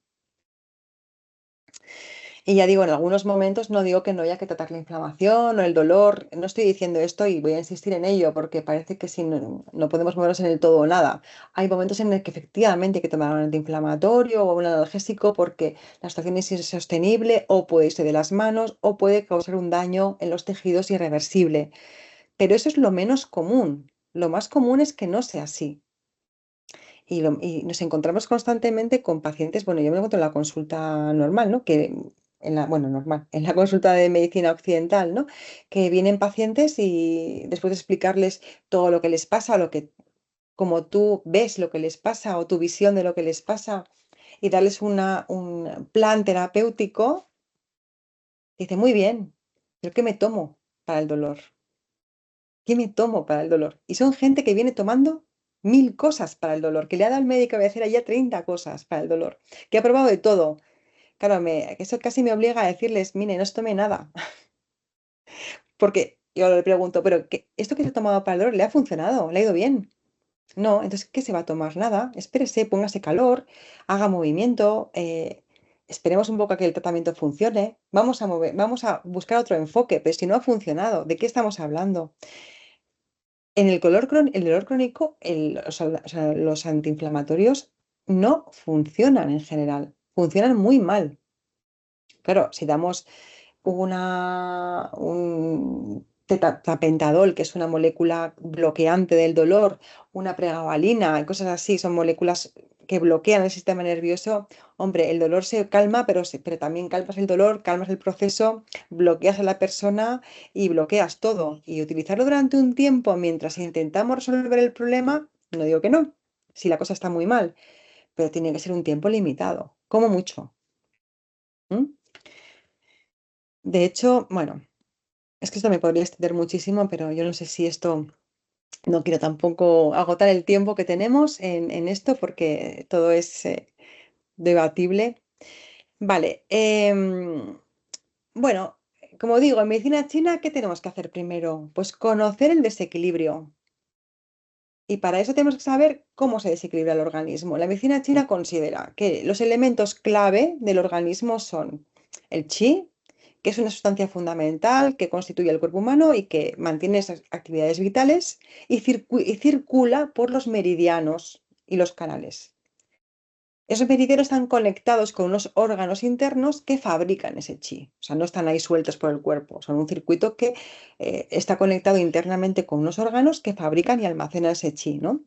Y ya digo, en algunos momentos no digo que no haya que tratar la inflamación o el dolor, no estoy diciendo esto y voy a insistir en ello porque parece que si no podemos movernos en el todo o nada. Hay momentos en el que efectivamente hay que tomar un antiinflamatorio o un analgésico porque la situación es insostenible o puede irse de las manos o puede causar un daño en los tejidos irreversible. Pero eso es lo menos común. Lo más común es que no sea así. Y nos encontramos constantemente con pacientes, bueno, yo me encuentro en la consulta normal, ¿no? Bueno, normal, en la consulta de medicina occidental, ¿no? Que vienen pacientes y después de explicarles todo lo que les pasa, como tú ves lo que les pasa o tu visión de lo que les pasa y darles un plan terapéutico, dice, muy bien, pero ¿qué me tomo para el dolor? ¿Qué me tomo para el dolor? Y son gente que viene tomando 1000 cosas para el dolor, que le ha dado al médico a decir ya 30 cosas para el dolor, que ha probado de todo. Claro, eso casi me obliga a decirles, mire, no se tome nada, porque yo le pregunto, pero ¿esto que se ha tomado para el dolor le ha funcionado? ¿Le ha ido bien? No, entonces, ¿qué se va a tomar? Nada, espérese, póngase calor, haga movimiento, esperemos un poco a que el tratamiento funcione, vamos a buscar otro enfoque, pero si no ha funcionado, ¿de qué estamos hablando? En el dolor crónico, o sea, los antiinflamatorios no funcionan en general, funcionan muy mal. Claro, si damos un tapentadol, que es una molécula bloqueante del dolor, una pregabalina, y cosas así, son moléculas que bloquean el sistema nervioso. Hombre, el dolor se calma, pero también calmas el dolor, calmas el proceso, bloqueas a la persona y bloqueas todo. Y utilizarlo durante un tiempo mientras intentamos resolver el problema, no digo que no, si la cosa está muy mal, pero tiene que ser un tiempo limitado, como mucho. ¿M? De hecho, bueno, es que esto me podría extender muchísimo, pero yo no sé si esto, no quiero tampoco agotar el tiempo que tenemos en esto porque todo es debatible. Vale, bueno, como digo, en medicina china, ¿qué tenemos que hacer primero? Pues conocer el desequilibrio. Y para eso tenemos que saber cómo se desequilibra el organismo. La medicina china considera que los elementos clave del organismo son el chi, que es una sustancia fundamental que constituye el cuerpo humano y que mantiene esas actividades vitales y circula por los meridianos y los canales. Esos meridianos están conectados con unos órganos internos que fabrican ese chi. O sea, no están ahí sueltos por el cuerpo. Son un circuito que está conectado internamente con unos órganos que fabrican y almacenan ese chi, ¿no?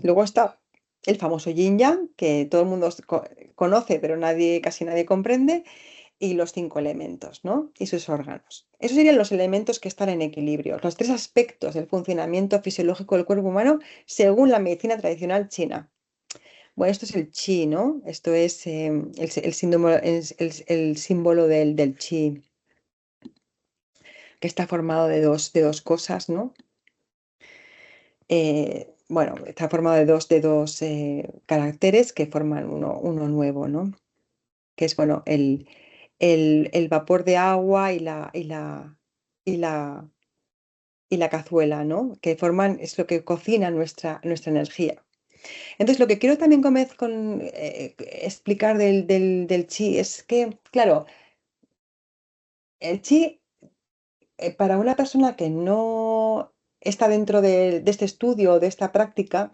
Luego está el famoso yin yang, que todo el mundo conoce, pero casi nadie comprende, y los 5 elementos, ¿no? Y sus órganos. Esos serían los elementos que están en equilibrio, los 3 aspectos del funcionamiento fisiológico del cuerpo humano según la medicina tradicional china. Bueno, esto es el chi, ¿no? Esto es el símbolo del chi, que está formado de dos cosas, ¿no? Bueno, está formado de dos caracteres que forman uno nuevo, ¿no? Que es, bueno, el vapor de agua y la, y la cazuela, ¿no? Que forman, es lo que cocina nuestra energía. Entonces, lo que quiero también explicar del chi es que, claro, el chi, para una persona que no está dentro de este estudio, de esta práctica,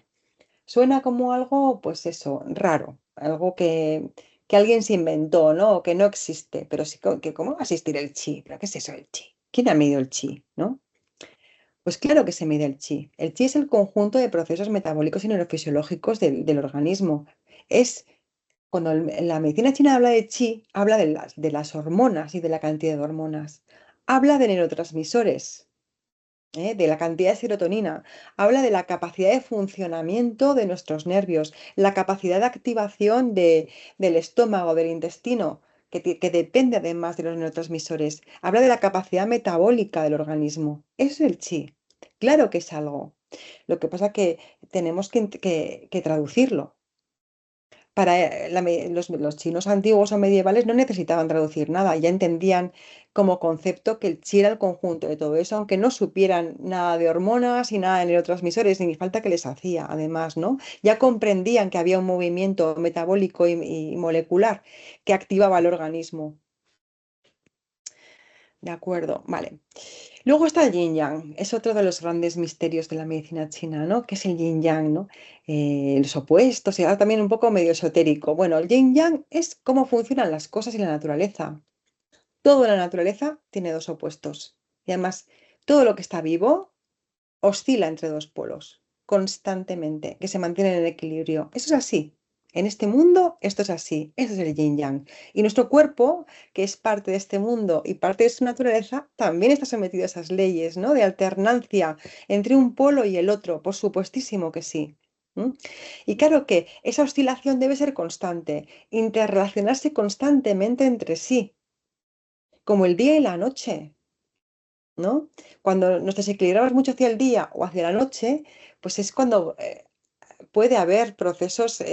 suena como algo, pues eso, raro, algo que alguien se inventó, ¿no? O que no existe, pero sí que ¿cómo va a existir el chi? ¿Pero qué es eso el chi? ¿Quién ha medido el chi, no? Pues claro que se mide el chi. El chi es el conjunto de procesos metabólicos y neurofisiológicos del organismo. Es cuando la medicina china habla de chi, habla de las hormonas y de la cantidad de hormonas. Habla de neurotransmisores, de la cantidad de serotonina, habla de la capacidad de funcionamiento de nuestros nervios, la capacidad de activación del estómago, del intestino, que depende además de los neurotransmisores, habla de la capacidad metabólica del organismo. Eso es el chi. Claro que es algo. Lo que pasa es que tenemos que traducirlo. Los chinos antiguos o medievales no necesitaban traducir nada, ya entendían como concepto que el chi era el conjunto de todo eso, aunque no supieran nada de hormonas y nada de neurotransmisores, ni falta que les hacía, además, ¿no? Ya comprendían que había un movimiento metabólico y molecular que activaba el organismo. De acuerdo, vale. Luego está el yin yang, es otro de los grandes misterios de la medicina china, ¿no? ¿Qué es el yin yang, ¿no? Los opuestos y ahora también un poco medio esotérico. Bueno, el yin yang es cómo funcionan las cosas en la naturaleza. Todo en la naturaleza tiene dos opuestos. Y además, todo lo que está vivo oscila entre dos polos constantemente, que se mantienen en equilibrio. Eso es así. En este mundo, esto es así. Eso es el yin yang. Y nuestro cuerpo, que es parte de este mundo y parte de su naturaleza, también está sometido a esas leyes, ¿no? De alternancia entre un polo y el otro. Por supuestísimo que sí. ¿M? Y claro que esa oscilación debe ser constante, interrelacionarse constantemente entre sí, como el día y la noche. ¿No? Cuando nos desequilibramos mucho hacia el día o hacia la noche, pues es cuando puede haber procesos,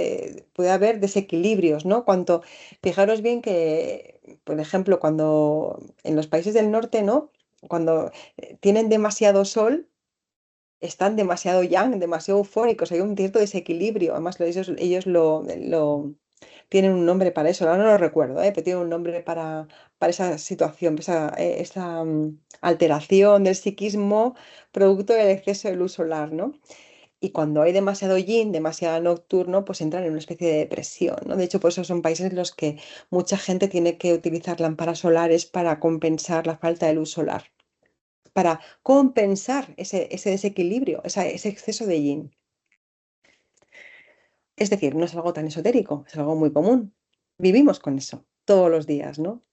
puede haber desequilibrios, ¿no? Fijaros bien que, por ejemplo, cuando en los países del norte, ¿no? Cuando tienen demasiado sol, están demasiado yang, demasiado eufóricos, hay un cierto desequilibrio. Además, ellos tienen un nombre para eso, ahora no lo recuerdo, pero tienen un nombre para esa situación, esa alteración del psiquismo producto del exceso de luz solar, ¿no? Y cuando hay demasiado yin, demasiado nocturno, pues entran en una especie de depresión, ¿no? De hecho, por eso son países en los que mucha gente tiene que utilizar lámparas solares para compensar la falta de luz solar, para compensar ese desequilibrio, ese exceso de yin. Es decir, no es algo tan esotérico, es algo muy común. Vivimos con eso todos los días, ¿no?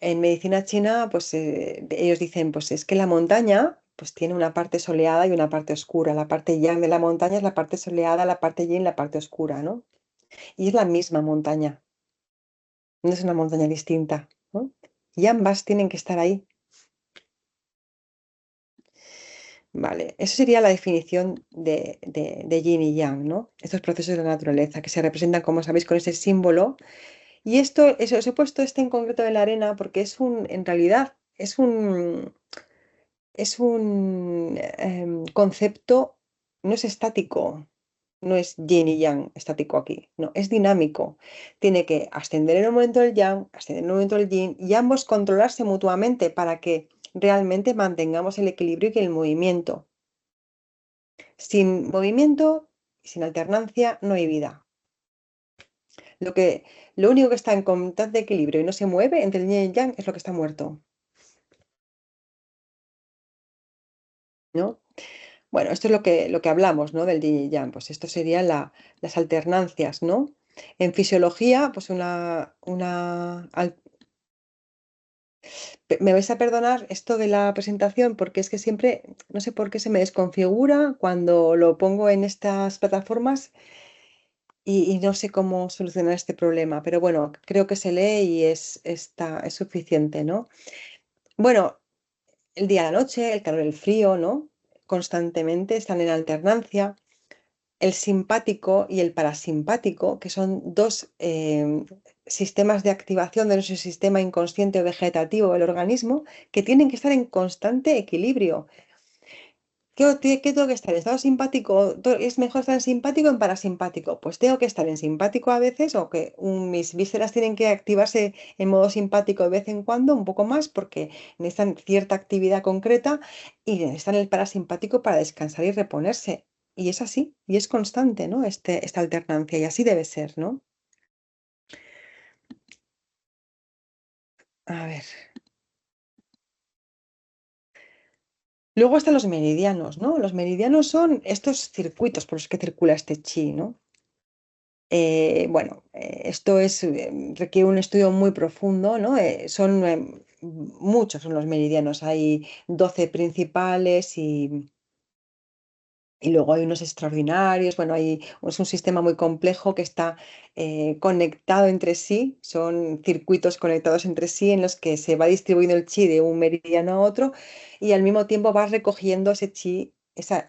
En medicina china, pues ellos dicen, pues es que la montaña pues tiene una parte soleada y una parte oscura. La parte yang de la montaña es la parte soleada, la parte yin la parte oscura, ¿no? Y es la misma montaña, no es una montaña distinta, ¿no? Y ambas tienen que estar ahí. Vale, eso sería la definición de yin y yang, ¿no? Estos procesos de la naturaleza que se representan, como sabéis, con ese símbolo. Y esto, eso, os he puesto este en concreto de la arena porque en realidad, es un concepto, no es estático, no es yin y yang estático aquí, no, es dinámico. Tiene que ascender en un momento el yang, ascender en un momento el yin y ambos controlarse mutuamente para que realmente mantengamos el equilibrio y el movimiento. Sin movimiento y sin alternancia no hay vida. Lo que, lo único que está en constante equilibrio y no se mueve entre el yin y el yang es lo que está muerto, ¿no? Bueno, esto es lo que hablamos, ¿no? Del yin y yang. Pues esto serían las alternancias, ¿no? En fisiología, pues me vais a perdonar esto de la presentación porque es que siempre, no sé por qué se me desconfigura cuando lo pongo en estas plataformas y no sé cómo solucionar este problema. Pero bueno, creo que se lee y es suficiente, ¿no? Bueno, el día a la noche, el calor, el frío, ¿no? Constantemente están en alternancia. El simpático y el parasimpático, que son dos sistemas de activación de nuestro sistema inconsciente o vegetativo del organismo, que tienen que estar en constante equilibrio. ¿Qué tengo que estar? ¿En estado simpático? ¿Es mejor estar en simpático o en parasimpático? Pues tengo que estar en simpático a veces o que mis vísceras tienen que activarse en modo simpático de vez en cuando, un poco más, porque necesitan cierta actividad concreta y necesitan el parasimpático para descansar y reponerse. Y es así, y es constante, ¿no? Esta alternancia, y así debe ser, ¿no? A ver. Luego están los meridianos, ¿no? Los meridianos son estos circuitos por los que circula este chi, ¿no? Bueno, esto requiere un estudio muy profundo, ¿no? Muchos son los meridianos, hay 12 principales y luego hay unos extraordinarios, bueno, es un sistema muy complejo que está conectado entre sí, son circuitos conectados entre sí en los que se va distribuyendo el chi de un meridiano a otro y al mismo tiempo va recogiendo ese chi, esa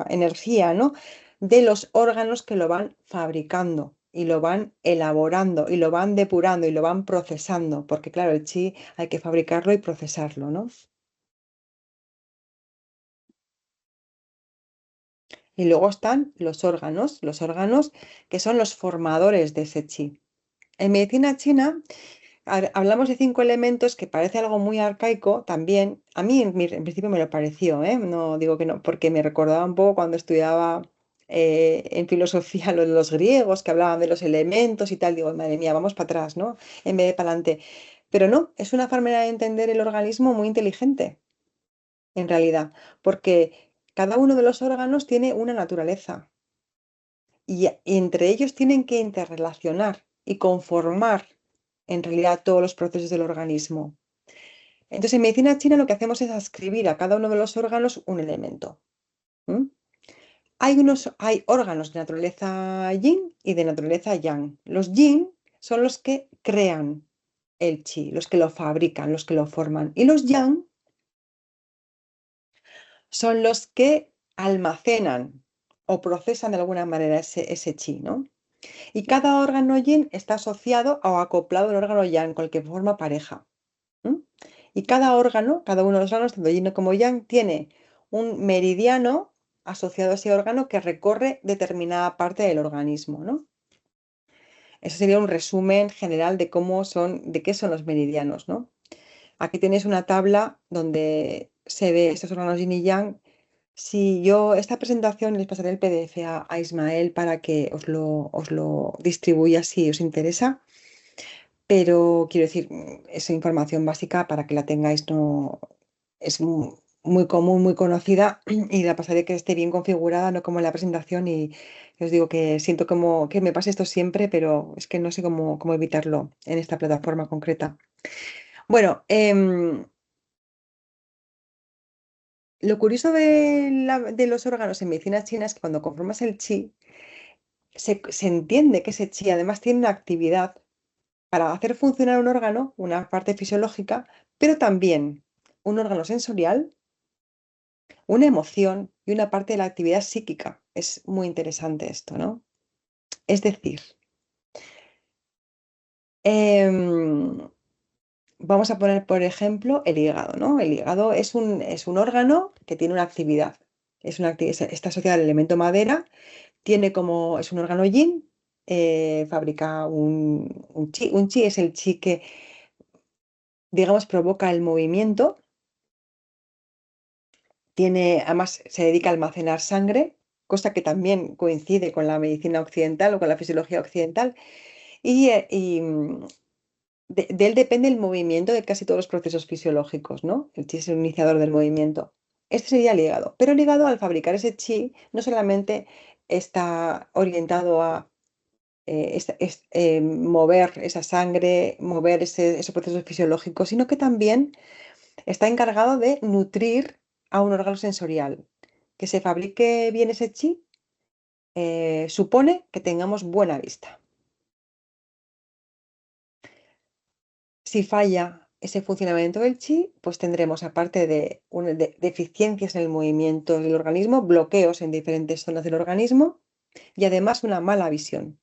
energía, ¿no? De los órganos que lo van fabricando y lo van elaborando y lo van depurando y lo van procesando, porque claro, el chi hay que fabricarlo y procesarlo, ¿no? Y luego están los órganos que son los formadores de ese chi. En medicina china hablamos de 5 elementos que parece algo muy arcaico también. A mí en principio me lo pareció, ¿eh? No digo que no, porque me recordaba un poco cuando estudiaba en filosofía lo de los griegos que hablaban de los elementos y tal. Digo, madre mía, vamos para atrás, ¿no? En vez de para adelante. Pero no, es una manera de entender el organismo muy inteligente, en realidad, porque cada uno de los órganos tiene una naturaleza y entre ellos tienen que interrelacionar y conformar en realidad todos los procesos del organismo. Entonces, en medicina china lo que hacemos es ascribir a cada uno de los órganos un elemento. ¿M? Hay órganos de naturaleza yin y de naturaleza yang. Los yin son los que crean el chi, los que lo fabrican, los que lo forman. Y los yang son los que almacenan o procesan de alguna manera ese chi, ¿no? Y cada órgano yin está asociado o acoplado al órgano yang con el que forma pareja. ¿M? Y cada uno de los órganos, tanto yin como yang, tiene un meridiano asociado a ese órgano que recorre determinada parte del organismo, ¿no? Eso sería un resumen general de qué son los meridianos, ¿no? Aquí tenéis una tabla donde se ve estos órganos yin y yang Si yo esta presentación les pasaré el PDF a Ismael para que os lo distribuya si os interesa, pero quiero decir, es información básica para que la tengáis, no es muy común, muy conocida y la pasaré que esté bien configurada, no como en la presentación y os digo que siento como que me pase esto siempre, pero es que no sé cómo evitarlo en esta plataforma concreta. Bueno, lo curioso de los órganos en medicina china es que cuando conformas el chi, se entiende que ese chi además tiene una actividad para hacer funcionar un órgano, una parte fisiológica, pero también un órgano sensorial, una emoción y una parte de la actividad psíquica. Es muy interesante esto, ¿no? Es decir, em, vamos a poner, por ejemplo, el hígado, ¿no? El hígado es un órgano que tiene una actividad. Está asociado al elemento madera, es un órgano yin, fabrica un chi. Un chi es el chi que, digamos, provoca el movimiento. Además, se dedica a almacenar sangre, cosa que también coincide con la medicina occidental o con la fisiología occidental. De él depende el movimiento de casi todos los procesos fisiológicos, ¿no? El chi es el iniciador del movimiento. Este sería el hígado. Pero el hígado, al fabricar ese chi, no solamente está orientado a mover esa sangre, mover esos procesos fisiológicos, sino que también está encargado de nutrir a un órgano sensorial. Que se fabrique bien ese chi supone que tengamos buena vista. Si falla ese funcionamiento del chi, pues tendremos, aparte de deficiencias en el movimiento del organismo, bloqueos en diferentes zonas del organismo y además una mala visión,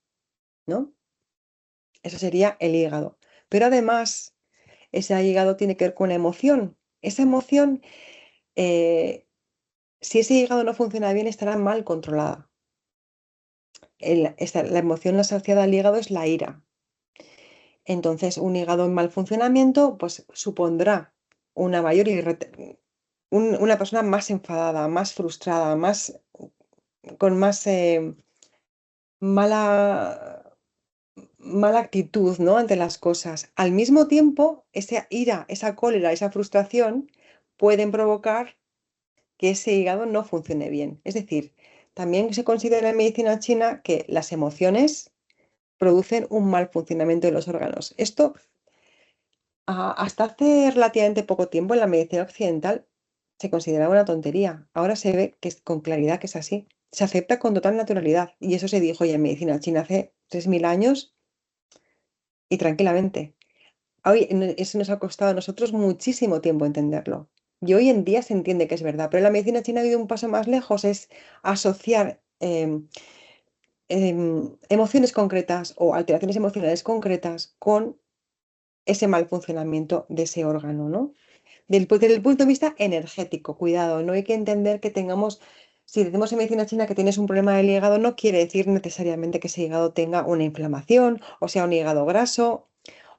¿no? Eso sería el hígado. Pero además, ese hígado tiene que ver con la emoción. Esa emoción, eh, si ese hígado no funciona bien, estará mal controlada. La emoción asociada al hígado es la ira. Entonces, un hígado en mal funcionamiento, pues supondrá una mayor una persona más enfadada, más frustrada, con más mala, mala actitud, ¿no? Ante las cosas. Al mismo tiempo, esa ira, esa cólera, esa frustración pueden provocar que ese hígado no funcione bien. Es decir, también se considera en medicina china que las emociones producen un mal funcionamiento de los órganos. Esto hasta hace relativamente poco tiempo en la medicina occidental se consideraba una tontería. Ahora se ve con claridad que es así. Se acepta con total naturalidad. Y eso se dijo ya en medicina china hace 3000 años y tranquilamente. Hoy eso nos ha costado a nosotros muchísimo tiempo entenderlo. Y hoy en día se entiende que es verdad. Pero en la medicina china ha habido un paso más lejos, es asociar emociones concretas o alteraciones emocionales concretas con ese mal funcionamiento de ese órgano, ¿no? Desde el punto de vista energético, cuidado, no hay que entender que tengamos, si decimos en medicina china que tienes un problema del hígado, no quiere decir necesariamente que ese hígado tenga una inflamación, o sea, un hígado graso,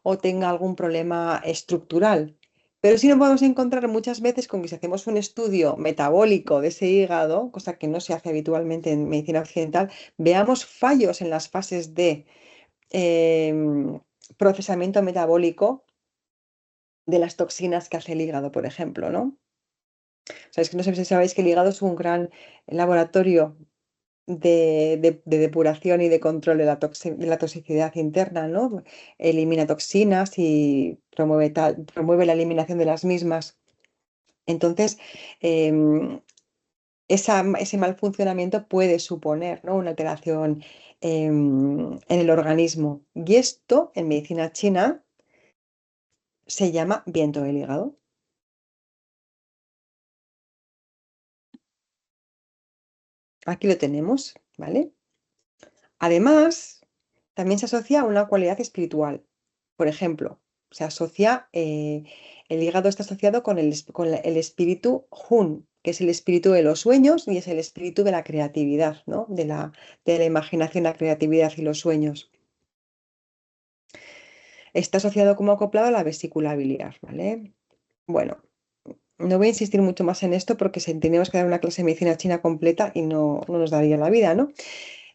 o tenga algún problema estructural. Pero sí nos podemos encontrar muchas veces con que si hacemos un estudio metabólico de ese hígado, cosa que no se hace habitualmente en medicina occidental, veamos fallos en las fases de procesamiento metabólico de las toxinas que hace el hígado, por ejemplo, ¿no? Sabéis que no sé si sabéis que el hígado es un gran laboratorio de depuración y de control de de la toxicidad interna, ¿no? Elimina toxinas y promueve la eliminación de las mismas. Entonces, em, ese mal funcionamiento puede suponer, ¿no? Una alteración en el organismo. Y esto, en medicina china, se llama viento del hígado. Aquí lo tenemos, ¿vale? Además, también se asocia a una cualidad espiritual. Por ejemplo, el hígado está asociado con el espíritu Hun, que es el espíritu de los sueños y es el espíritu de la creatividad, ¿no? De la imaginación, la creatividad y los sueños. Está asociado como acoplado a la vesícula biliar, ¿vale? Bueno, no voy a insistir mucho más en esto porque tenemos que dar una clase de medicina china completa y no nos daría la vida, ¿no?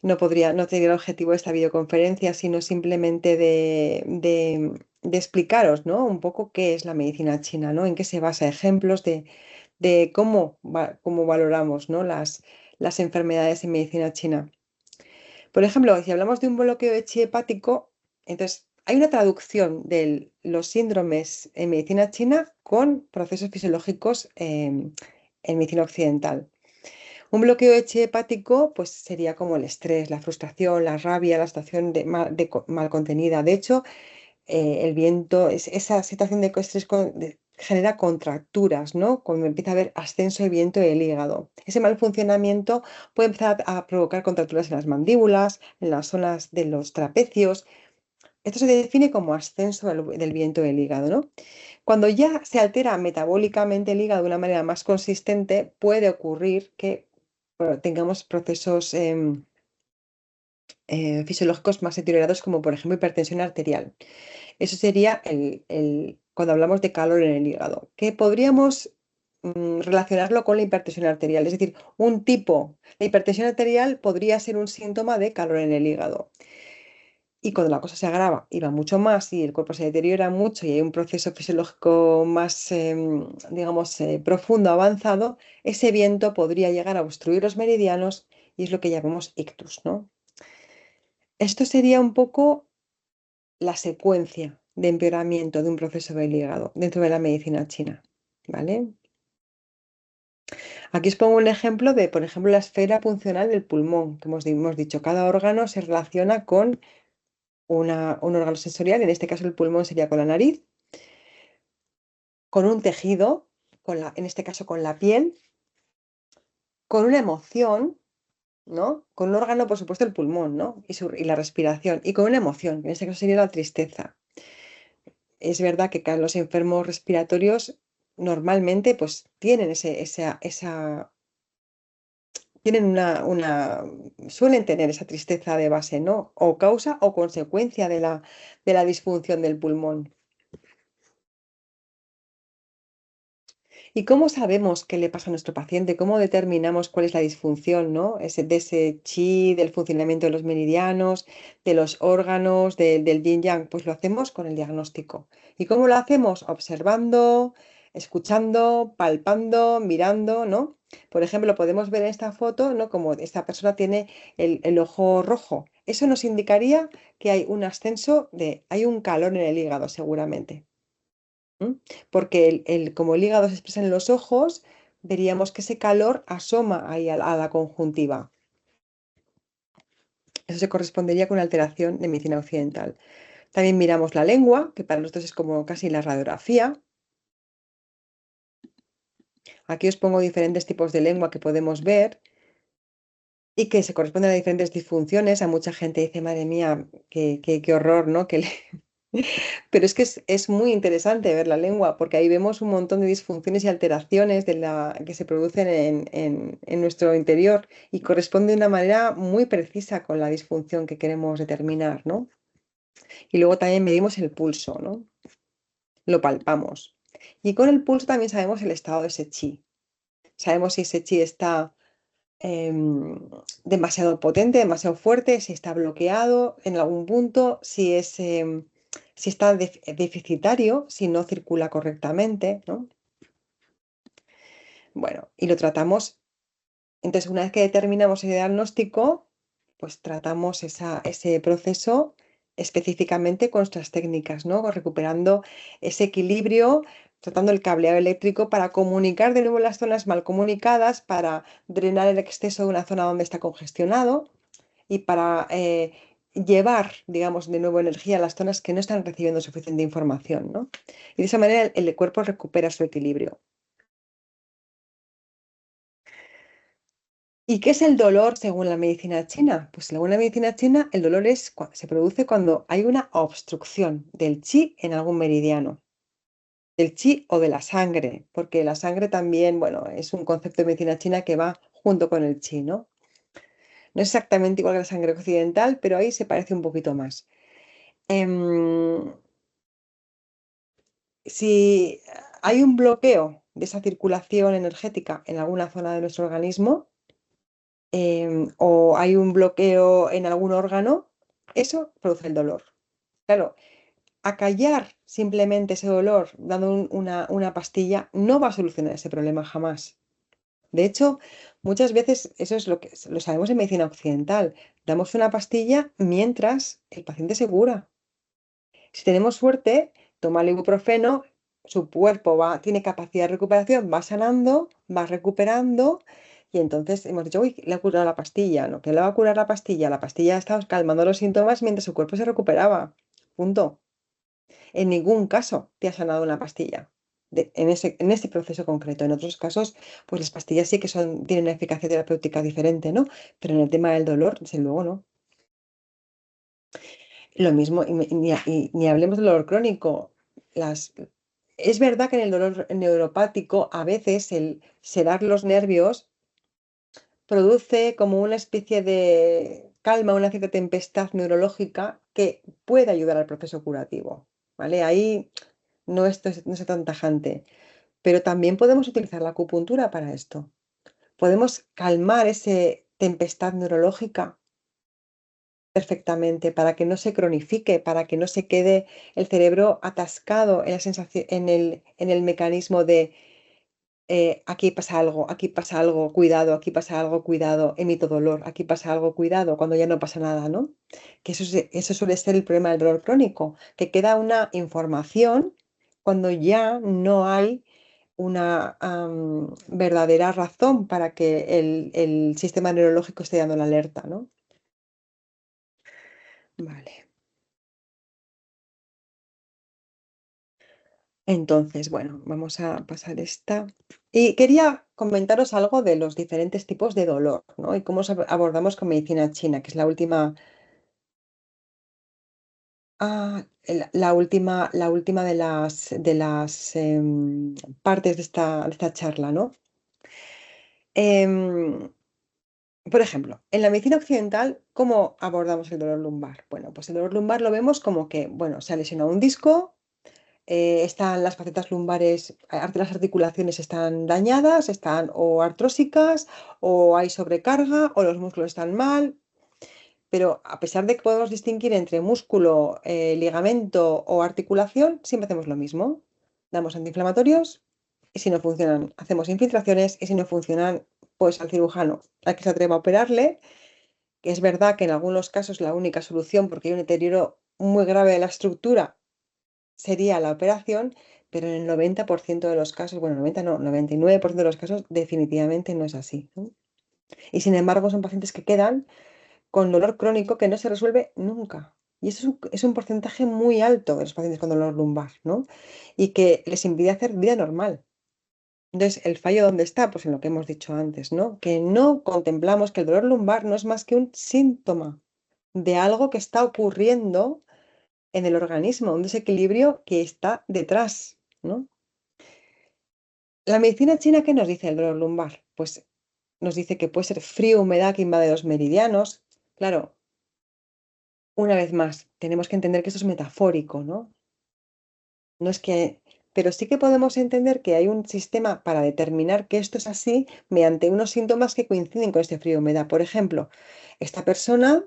No tendría el objetivo de esta videoconferencia, sino simplemente de explicaros, ¿no? Un poco qué es la medicina china, ¿no? En qué se basa, ejemplos de cómo valoramos, ¿no? Las enfermedades en medicina china. Por ejemplo, si hablamos de un bloqueo de chi hepático, entonces hay una traducción de los síndromes en medicina china con procesos fisiológicos en medicina occidental. Un bloqueo de chi hepático, pues sería como el estrés, la frustración, la rabia, la situación mal contenida. De hecho, el viento, esa situación de estrés genera contracturas, ¿no? Cuando empieza a haber ascenso de viento del hígado. Ese mal funcionamiento puede empezar a provocar contracturas en las mandíbulas, en las zonas de los trapecios. Esto se define como ascenso del viento del hígado, ¿no? Cuando ya se altera metabólicamente el hígado de una manera más consistente, puede ocurrir que tengamos procesos fisiológicos más deteriorados, como por ejemplo hipertensión arterial. Eso sería cuando hablamos de calor en el hígado, que podríamos relacionarlo con la hipertensión arterial. Es decir, un tipo de hipertensión arterial podría ser un síntoma de calor en el hígado. Y cuando la cosa se agrava y va mucho más y el cuerpo se deteriora mucho y hay un proceso fisiológico más, digamos, profundo, avanzado, ese viento podría llegar a obstruir los meridianos y es lo que llamamos ictus, ¿no? Esto sería un poco la secuencia de empeoramiento de un proceso del hígado dentro de la medicina china, ¿vale? Aquí os pongo un ejemplo de, por ejemplo, la esfera funcional del pulmón, que hemos dicho, cada órgano se relaciona con un órgano sensorial, en este caso el pulmón sería con la nariz, con un tejido, en este caso con la piel, con una emoción, ¿no? Con un órgano, por supuesto, el pulmón, ¿no? Y la respiración, y con una emoción, que en este caso sería la tristeza. Es verdad que los enfermos respiratorios normalmente pues tienen tienen suelen tener esa tristeza de base, ¿no? O causa o consecuencia de la disfunción del pulmón. ¿Y cómo sabemos qué le pasa a nuestro paciente? ¿Cómo determinamos cuál es la disfunción, ¿no? De ese chi, del funcionamiento de los meridianos, de los órganos, del yin yang. Pues lo hacemos con el diagnóstico. ¿Y cómo lo hacemos? Observando, escuchando, palpando, mirando, ¿no? Por ejemplo, podemos ver en esta foto, ¿no? Como esta persona tiene el ojo rojo. Eso nos indicaría que hay un hay un calor en el hígado, seguramente. ¿Mm? Porque como el hígado se expresa en los ojos, veríamos que ese calor asoma ahí a la conjuntiva. Eso se correspondería con una alteración de medicina occidental. También miramos la lengua, que para nosotros es como casi la radiografía. Aquí os pongo diferentes tipos de lengua que podemos ver y que se corresponden a diferentes disfunciones. A mucha gente dice, madre mía, qué horror, ¿no? Pero es que es muy interesante ver la lengua, porque ahí vemos un montón de disfunciones y alteraciones que se producen en nuestro interior y corresponde de una manera muy precisa con la disfunción que queremos determinar, ¿no? Y luego también medimos el pulso, ¿no? Lo palpamos. Y con el pulso también sabemos el estado de ese chi. Sabemos si ese chi está demasiado potente, demasiado fuerte, si está bloqueado en algún punto, si está deficitario, si no circula correctamente, ¿no? Bueno, y lo tratamos. Entonces, una vez que determinamos el diagnóstico, pues tratamos ese proceso específicamente con nuestras técnicas, ¿no? Recuperando ese equilibrio, tratando el cableado eléctrico para comunicar de nuevo las zonas mal comunicadas, para drenar el exceso de una zona donde está congestionado y para llevar, digamos, de nuevo energía a las zonas que no están recibiendo suficiente información, ¿no? Y de esa manera el cuerpo recupera su equilibrio. ¿Y qué es el dolor según la medicina china? Pues según la medicina china, el dolor se produce cuando hay una obstrucción del chi en algún meridiano, del chi o de la sangre, porque la sangre también, bueno, es un concepto de medicina china que va junto con el chi, ¿no? No es exactamente igual que la sangre occidental, pero ahí se parece un poquito más. Em, si hay un bloqueo de esa circulación energética en alguna zona de nuestro organismo, o hay un bloqueo en algún órgano, eso produce el dolor. Claro, acallar simplemente ese dolor dando una pastilla no va a solucionar ese problema jamás. De hecho, muchas veces eso es lo que lo sabemos en medicina occidental. Damos una pastilla mientras el paciente se cura. Si tenemos suerte, toma el ibuprofeno, su cuerpo tiene capacidad de recuperación, va sanando, va recuperando, y entonces hemos dicho, uy, le ha curado la pastilla, ¿no? ¿Qué le va a curar la pastilla? La pastilla estaba calmando los síntomas mientras su cuerpo se recuperaba. Punto. En ningún caso te ha sanado una pastilla en ese proceso concreto. En otros casos, pues las pastillas sí que tienen una eficacia terapéutica diferente, ¿no? Pero en el tema del dolor, desde luego no. Lo mismo, ni hablemos del dolor crónico. Es verdad que en el dolor neuropático a veces el sedar los nervios produce como una especie de calma, una cierta tempestad neurológica que puede ayudar al proceso curativo, ¿vale? Ahí no es tan tajante, pero también podemos utilizar la acupuntura para esto. Podemos calmar esa tempestad neurológica perfectamente para que no se cronifique, para que no se quede el cerebro atascado en la sensación, en el mecanismo de aquí pasa algo, cuidado, aquí pasa algo, cuidado, emito dolor, aquí pasa algo, cuidado, cuando ya no pasa nada, ¿no? Que eso suele ser el problema del dolor crónico, que queda una información cuando ya no hay una verdadera razón para que el sistema neurológico esté dando la alerta, ¿no? Vale. Entonces, bueno, vamos a pasar esta. Y quería comentaros algo de los diferentes tipos de dolor, ¿no? Y cómo abordamos con medicina china, que es la última de las partes de esta charla, ¿no? Em, por ejemplo, en la medicina occidental, ¿cómo abordamos el dolor lumbar? Bueno, pues el dolor lumbar lo vemos como que, bueno, se ha lesionado un disco, están las facetas lumbares, las articulaciones están dañadas, están o artrósicas, o hay sobrecarga, o los músculos están mal. Pero a pesar de que podemos distinguir entre músculo, ligamento o articulación, siempre hacemos lo mismo. Damos antiinflamatorios y si no funcionan, hacemos infiltraciones y si no funcionan, pues al cirujano, al que se atreva a operarle, que es verdad que en algunos casos la única solución, porque hay un deterioro muy grave de la estructura, sería la operación, pero en el 90% de los casos, bueno, 90 no, 99% de los casos definitivamente no es así, ¿no? Y sin embargo son pacientes que quedan con dolor crónico que no se resuelve nunca. Y eso es un porcentaje muy alto de los pacientes con dolor lumbar, ¿no? Y que les impide hacer vida normal. Entonces, ¿el fallo dónde está? Pues en lo que hemos dicho antes, ¿no? Que no contemplamos que el dolor lumbar no es más que un síntoma de algo que está ocurriendo en el organismo, un desequilibrio que está detrás, ¿no? La medicina china, ¿qué nos dice el dolor lumbar? Pues nos dice que puede ser frío, humedad que invade los meridianos. Claro, una vez más, tenemos que entender que esto es metafórico, ¿no? No es que, pero sí que podemos entender que hay un sistema para determinar que esto es así mediante unos síntomas que coinciden con este frío humedad. Por ejemplo, esta persona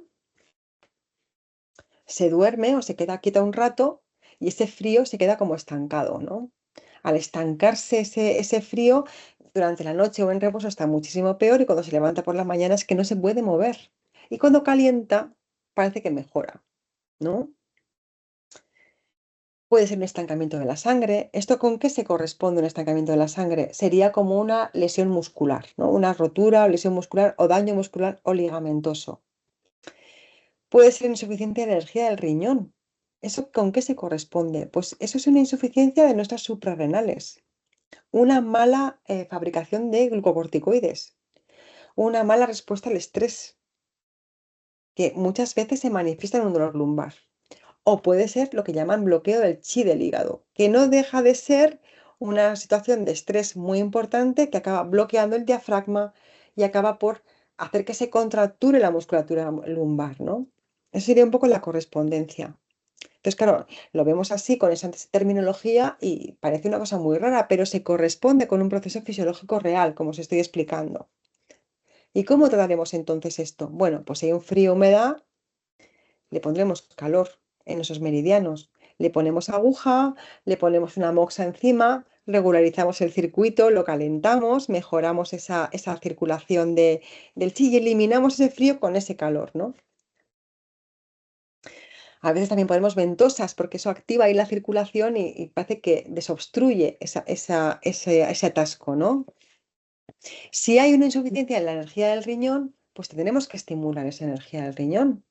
se duerme o se queda quieta un rato y ese frío se queda como estancado, ¿no? Al estancarse ese frío durante la noche o en reposo está muchísimo peor y cuando se levanta por la mañana es que no se puede mover. Y cuando calienta parece que mejora, ¿no? Puede ser un estancamiento de la sangre. ¿Esto con qué se corresponde un estancamiento de la sangre? Sería como una lesión muscular, ¿no? Una rotura, lesión muscular o daño muscular o ligamentoso. Puede ser insuficiencia de energía del riñón. ¿Eso con qué se corresponde? Pues eso es una insuficiencia de nuestras suprarrenales, una mala fabricación de glucocorticoides, una mala respuesta al estrés, que muchas veces se manifiesta en un dolor lumbar. O puede ser lo que llaman bloqueo del chi del hígado, que no deja de ser una situación de estrés muy importante que acaba bloqueando el diafragma y acaba por hacer que se contracture la musculatura lumbar, ¿no? Eso sería un poco la correspondencia. Entonces, claro, lo vemos así con esa terminología y parece una cosa muy rara, pero se corresponde con un proceso fisiológico real, como os estoy explicando. ¿Y cómo trataremos entonces esto? Bueno, pues si hay un frío, humedad, le pondremos calor en esos meridianos. Le ponemos aguja, le ponemos una moxa encima, regularizamos el circuito, lo calentamos, mejoramos esa circulación del chi y eliminamos ese frío con ese calor, ¿no? A veces también ponemos ventosas porque eso activa ahí la circulación y parece que desobstruye ese atasco, ¿no? Si hay una insuficiencia en la energía del riñón, pues tenemos que estimular esa energía del riñón.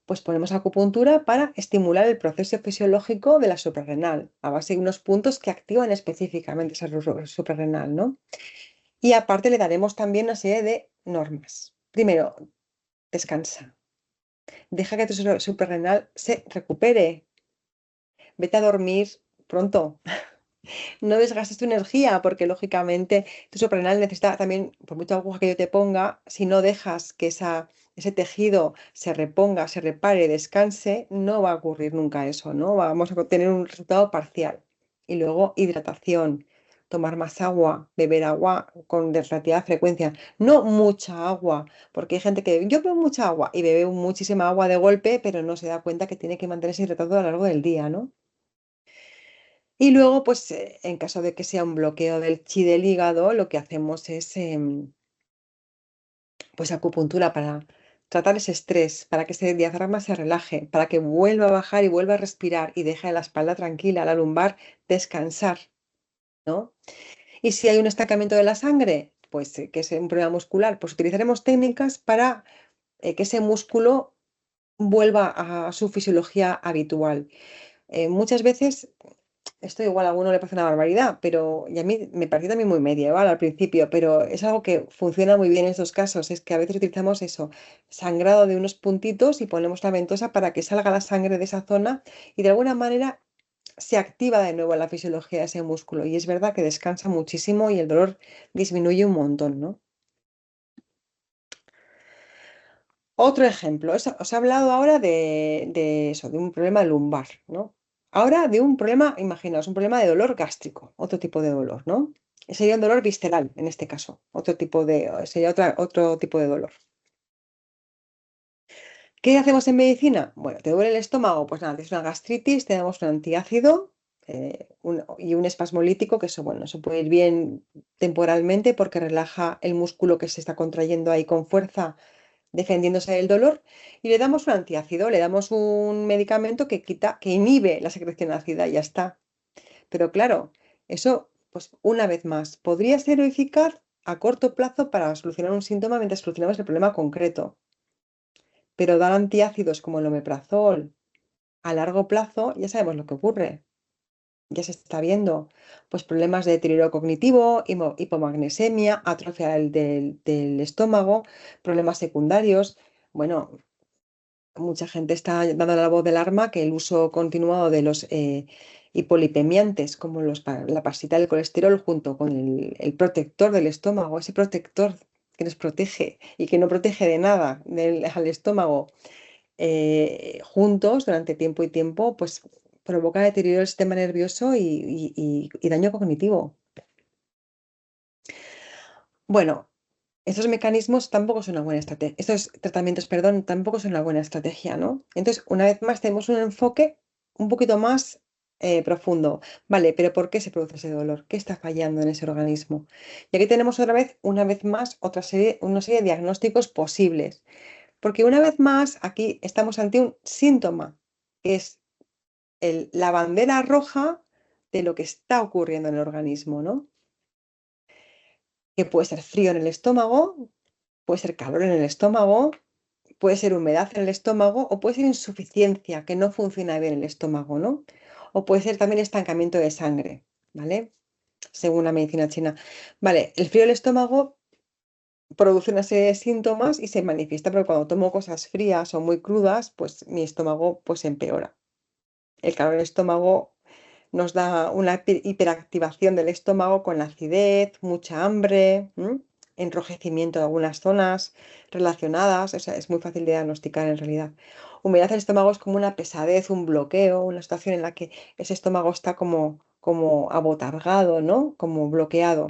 Pues ponemos acupuntura para estimular el proceso fisiológico de la suprarrenal, a base de unos puntos que activan específicamente esa suprarrenal, ¿no? Y aparte le daremos también una serie de normas. Primero, descansa. Deja que tu suprarrenal se recupere. Vete a dormir pronto. No desgastes tu energía, porque lógicamente tu suprarrenal necesita también, por mucha aguja que yo te ponga, si no dejas que ese tejido se reponga, se repare, descanse, no va a ocurrir nunca eso, ¿no? Vamos a tener un resultado parcial. Y luego hidratación, tomar más agua, beber agua con relativa frecuencia, no mucha agua, porque hay gente que yo bebo mucha agua y bebe muchísima agua de golpe, pero no se da cuenta que tiene que mantenerse hidratado a lo largo del día, ¿no? Y luego, pues, en caso de que sea un bloqueo del chi del hígado, lo que hacemos es, pues, acupuntura para tratar ese estrés, para que ese diafragma se relaje, para que vuelva a bajar y vuelva a respirar y deje la espalda tranquila, la lumbar descansar, ¿no? Y si hay un estancamiento de la sangre, pues, que es un problema muscular, pues utilizaremos técnicas para, que ese músculo vuelva a su fisiología habitual. Muchas veces esto igual a alguno le parece una barbaridad, pero y a mí me pareció también muy medieval al principio, pero es algo que funciona muy bien en estos casos, es que a veces utilizamos eso, sangrado de unos puntitos y ponemos la ventosa para que salga la sangre de esa zona y de alguna manera se activa de nuevo la fisiología de ese músculo y es verdad que descansa muchísimo y el dolor disminuye un montón, ¿no? Otro ejemplo, os he hablado ahora de eso, de un problema lumbar, ¿no? Ahora de un problema, imaginaos, un problema de dolor gástrico, otro tipo de dolor, ¿no? Sería un dolor visceral en este caso, sería otro tipo de dolor. ¿Qué hacemos en medicina? Bueno, ¿te duele el estómago? Pues nada, tienes una gastritis, te damos un antiácido y un espasmolítico, que eso, bueno, eso puede ir bien temporalmente porque relaja el músculo que se está contrayendo ahí con fuerza defendiéndose del dolor, y le damos un antiácido, le damos un medicamento que quita, que inhibe la secreción ácida y ya está. Pero claro, eso, pues una vez más, podría ser eficaz a corto plazo para solucionar un síntoma mientras solucionamos el problema concreto. Pero dar antiácidos como el omeprazol a largo plazo, ya sabemos lo que ocurre. Ya se está viendo, pues problemas de deterioro cognitivo, hipomagnesemia, atrofia del estómago, problemas secundarios. Bueno, mucha gente está dando la voz de alarma que el uso continuado de los hipolipemiantes, como la pastilla del colesterol, junto con el protector del estómago, ese protector que nos protege y que no protege de nada al estómago, juntos durante tiempo y tiempo, pues provoca deterioro del sistema nervioso y daño cognitivo. Bueno, estos mecanismos tampoco son una buena estrategia. Estos tratamientos, perdón, tampoco son una buena estrategia, ¿no? Entonces, una vez más, tenemos un enfoque un poquito más profundo. Vale, pero ¿por qué se produce ese dolor? ¿Qué está fallando en ese organismo? Y aquí tenemos otra vez, una vez más, una serie de diagnósticos posibles. Porque una vez más, aquí estamos ante un síntoma, que es la bandera roja de lo que está ocurriendo en el organismo, ¿no? Que puede ser frío en el estómago, puede ser calor en el estómago, puede ser humedad en el estómago o puede ser insuficiencia, que no funciona bien el estómago, ¿no? O puede ser también estancamiento de sangre, ¿vale? Según la medicina china. Vale, el frío del estómago produce una serie de síntomas y se manifiesta porque cuando tomo cosas frías o muy crudas, pues mi estómago pues empeora. El calor del estómago nos da una hiperactivación del estómago con acidez, mucha hambre, enrojecimiento de algunas zonas relacionadas, o sea, es muy fácil de diagnosticar en realidad. Humedad del estómago es como una pesadez, un bloqueo, una situación en la que ese estómago está como abotargado, ¿no? Como bloqueado.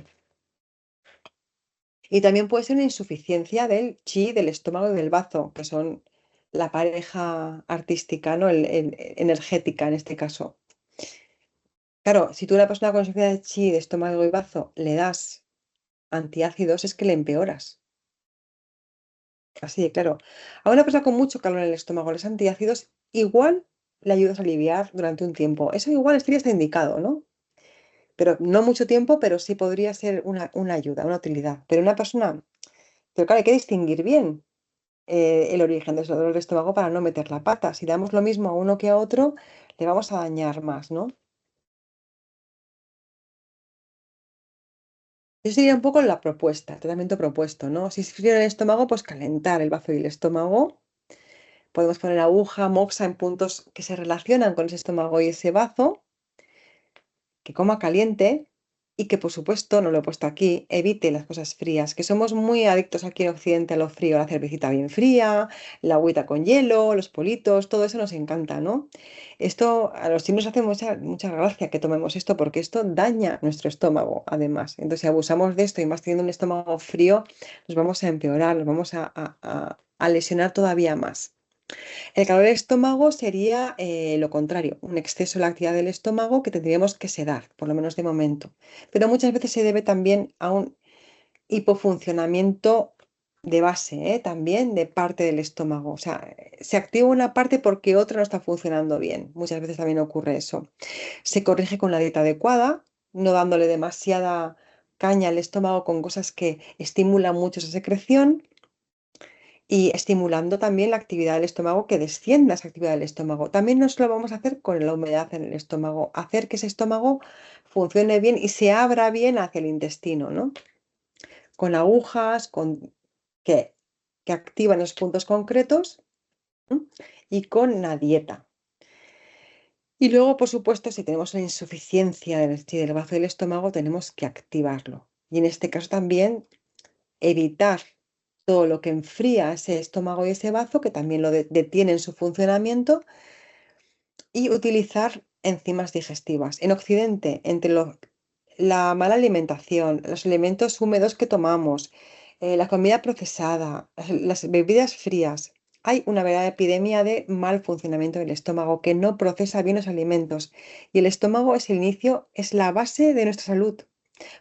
Y también puede ser una insuficiencia del chi, del estómago y del bazo, que son la pareja artística, ¿no? Energética en este caso. Claro, si tú a una persona con insuficiencia de chi, de estómago y bazo, le das antiácidos, es que le empeoras. Así de claro. A una persona con mucho calor en el estómago, los antiácidos igual le ayudas a aliviar durante un tiempo. Eso igual está indicado, ¿no? Pero no mucho tiempo, pero sí podría ser una ayuda, una utilidad. Pero una persona, pero claro, hay que distinguir bien el origen de ese dolor de estómago para no meter la pata. Si damos lo mismo a uno que a otro, le vamos a dañar más, ¿no? Eso sería un poco la propuesta, el tratamiento propuesto, ¿no? Si es frío en el estómago, pues calentar el bazo y el estómago. Podemos poner aguja, moxa en puntos que se relacionan con ese estómago y ese bazo, que coma caliente y que, por supuesto, no lo he puesto aquí, evite las cosas frías, que somos muy adictos aquí en Occidente a lo frío, la cervecita bien fría, la agüita con hielo, los politos, todo eso nos encanta, ¿no? Esto a los chinos hace mucha gracia que tomemos esto porque esto daña nuestro estómago, además. Entonces, si abusamos de esto y más teniendo un estómago frío, nos vamos a empeorar, nos vamos a lesionar todavía más. El calor del estómago sería lo contrario, un exceso de la actividad del estómago que tendríamos que sedar, por lo menos de momento. Pero muchas veces se debe también a un hipofuncionamiento de base, también de parte del estómago. O sea, se activa una parte porque otra no está funcionando bien. Muchas veces también ocurre eso. Se corrige con la dieta adecuada, no dándole demasiada caña al estómago con cosas que estimulan mucho esa secreción y estimulando también la actividad del estómago, que descienda esa actividad del estómago. También nos lo vamos a hacer con la humedad en el estómago, hacer que ese estómago funcione bien y se abra bien hacia el intestino, ¿no? Con agujas, que, que activan los puntos concretos, ¿no? Y con la dieta. Y luego, por supuesto, si tenemos una insuficiencia del chi del bazo del estómago, tenemos que activarlo. Y en este caso también evitar todo lo que enfría ese estómago y ese bazo, que también lo detiene en su funcionamiento, y utilizar enzimas digestivas. En Occidente, entre la mala alimentación, los alimentos húmedos que tomamos, la comida procesada, las bebidas frías, hay una verdadera epidemia de mal funcionamiento del estómago que no procesa bien los alimentos. Y el estómago es el inicio, es la base de nuestra salud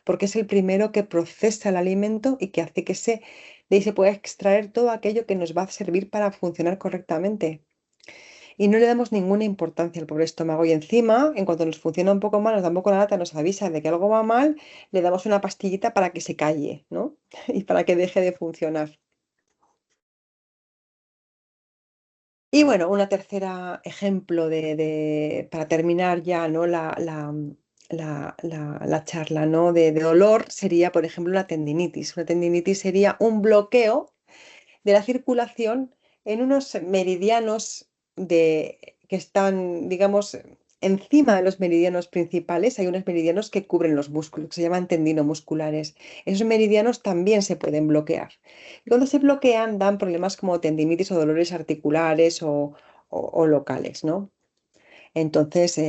porque es el primero que procesa el alimento y que hace que de ahí se pueda extraer todo aquello que nos va a servir para funcionar correctamente. Y no le damos ninguna importancia al pobre estómago. Y encima, en cuanto nos funciona un poco mal, nos da un poco la lata, nos avisa de que algo va mal, le damos una pastillita para que se calle, ¿no? Y para que deje de funcionar. Y bueno, una tercera ejemplo para terminar ya, ¿no? La charla, ¿no? De dolor sería, por ejemplo, una tendinitis. Una tendinitis sería un bloqueo de la circulación en unos meridianos que están, digamos, encima de los meridianos principales. Hay unos meridianos que cubren los músculos, que se llaman tendinomusculares. Esos meridianos también se pueden bloquear. Y cuando se bloquean, dan problemas como tendinitis o dolores articulares o locales, ¿no? Entonces,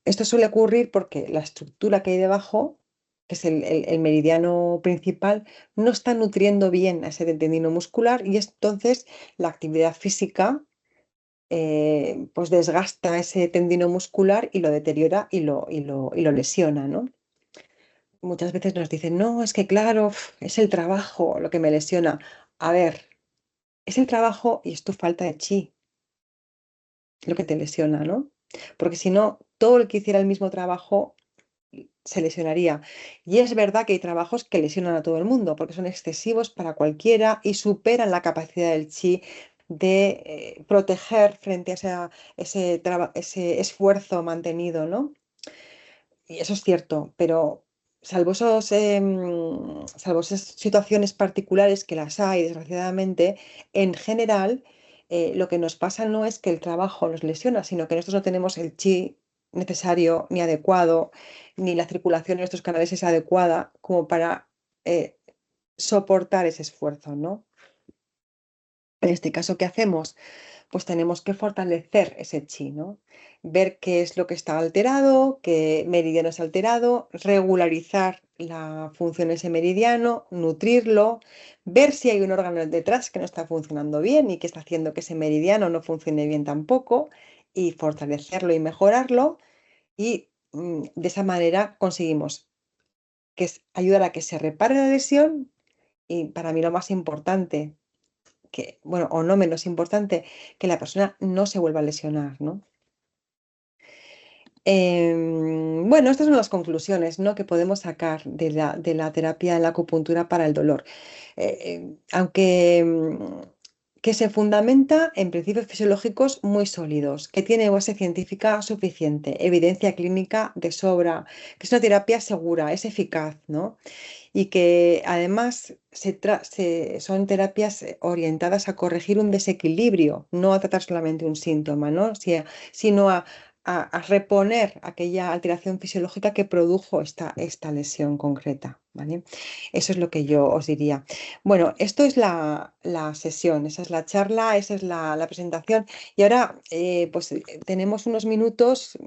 esto suele ocurrir porque la estructura que hay debajo, que es el meridiano principal, no está nutriendo bien a ese tendino muscular y entonces la actividad física pues desgasta ese tendino muscular y lo deteriora y lo lesiona, ¿no? Muchas veces nos dicen, no, es que claro, es el trabajo lo que me lesiona. A ver, es el trabajo y es tu falta de chi lo que te lesiona, ¿no? Porque si no, todo el que hiciera el mismo trabajo se lesionaría. Y es verdad que hay trabajos que lesionan a todo el mundo porque son excesivos para cualquiera y superan la capacidad del chi de proteger frente a ese esfuerzo mantenido, ¿no? Y eso es cierto, pero salvo esas situaciones particulares que las hay, desgraciadamente, en general, lo que nos pasa no es que el trabajo nos lesiona, sino que nosotros no tenemos el chi necesario ni adecuado, ni la circulación en estos canales es adecuada como para soportar ese esfuerzo, ¿no? En este caso, ¿qué hacemos? Pues tenemos que fortalecer ese chi, ¿no? Ver qué es lo que está alterado, qué meridiano está alterado, regularizar la función de ese meridiano, nutrirlo, ver si hay un órgano detrás que no está funcionando bien y que está haciendo que ese meridiano no funcione bien tampoco, y fortalecerlo y mejorarlo, y de esa manera conseguimos que ayudar a que se repare la lesión y, para mí, lo más importante, que, bueno, o no menos importante, que la persona no se vuelva a lesionar, ¿no? Bueno, estas son las conclusiones, ¿no?, que podemos sacar de la terapia de la acupuntura para el dolor. Aunque que se fundamenta en principios fisiológicos muy sólidos, que tiene base científica suficiente, evidencia clínica de sobra, que es una terapia segura, es eficaz, ¿no? Y que además son terapias orientadas a corregir un desequilibrio, no a tratar solamente un síntoma, ¿no? Sino a reponer aquella alteración fisiológica que produjo esta lesión concreta, ¿vale? Eso es lo que yo os diría. Bueno, esto es la sesión, esa es la charla, esa es la presentación. Y ahora, pues tenemos unos minutos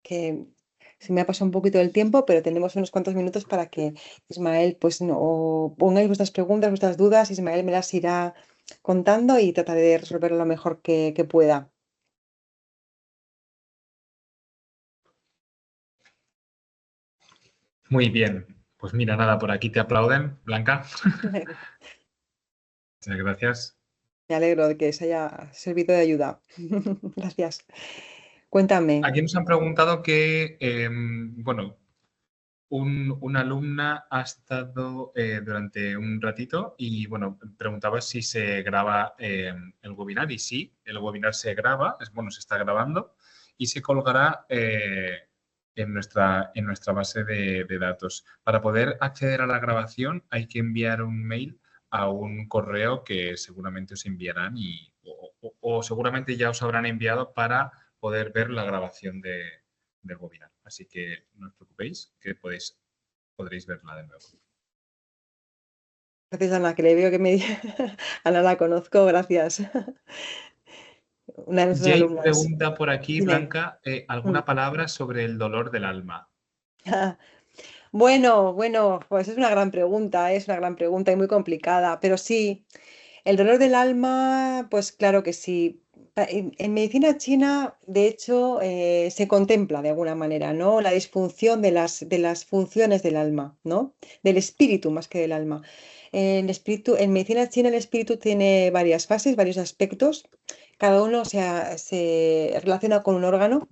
que se me ha pasado un poquito el tiempo, pero tenemos unos cuantos minutos para que Ismael, pues, no, pongáis vuestras preguntas, vuestras dudas. Ismael me las irá contando y trataré de resolverlo lo mejor que pueda. Muy bien. Pues mira, nada, por aquí te aplauden, Blanca. Muchas gracias. Me alegro de que os haya servido de ayuda. Gracias. Cuéntame. Aquí nos han preguntado que, bueno, una alumna ha estado durante un ratito y, bueno, preguntaba si se graba el webinar, y sí, el webinar se graba, bueno, se está grabando y se colgará en nuestra base de datos. Para poder acceder a la grabación hay que enviar un mail a un correo que seguramente os enviarán o seguramente ya os habrán enviado para poder ver la grabación del webinar. Así que no os preocupéis, que podréis verla de nuevo. Gracias, Ana, que le veo que me... Ana la conozco, gracias. Una de nuestras Jay alumnas. pregunta por aquí, Dime. Blanca, Mm. ¿alguna palabra sobre el dolor del alma? Bueno, pues es una gran pregunta, es una gran pregunta y muy complicada, pero sí, el dolor del alma, pues claro que sí. En medicina china, de hecho, se contempla de alguna manera, ¿no?, la disfunción de las funciones del alma, ¿no? Del espíritu más que del alma. En medicina china el espíritu tiene varias fases, varios aspectos. Cada uno se relaciona con un órgano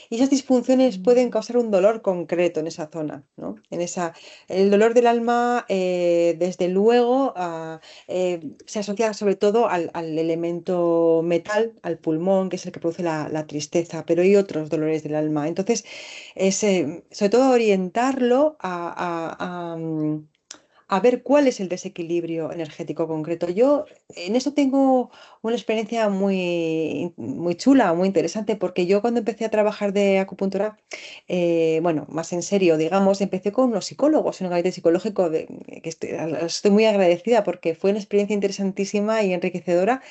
y esas disfunciones pueden causar un dolor concreto en esa zona, ¿no? El dolor del alma, desde luego, se asocia sobre todo al elemento metal, al pulmón, que es el que produce la tristeza, pero hay otros dolores del alma. Entonces, sobre todo orientarlo a ver cuál es el desequilibrio energético concreto. Yo en eso tengo una experiencia muy, muy chula, muy interesante, porque yo, cuando empecé a trabajar de acupuntura, bueno, más en serio, digamos, empecé con unos psicólogos en un gabinete psicológico, que estoy muy agradecida, porque fue una experiencia interesantísima y enriquecedora,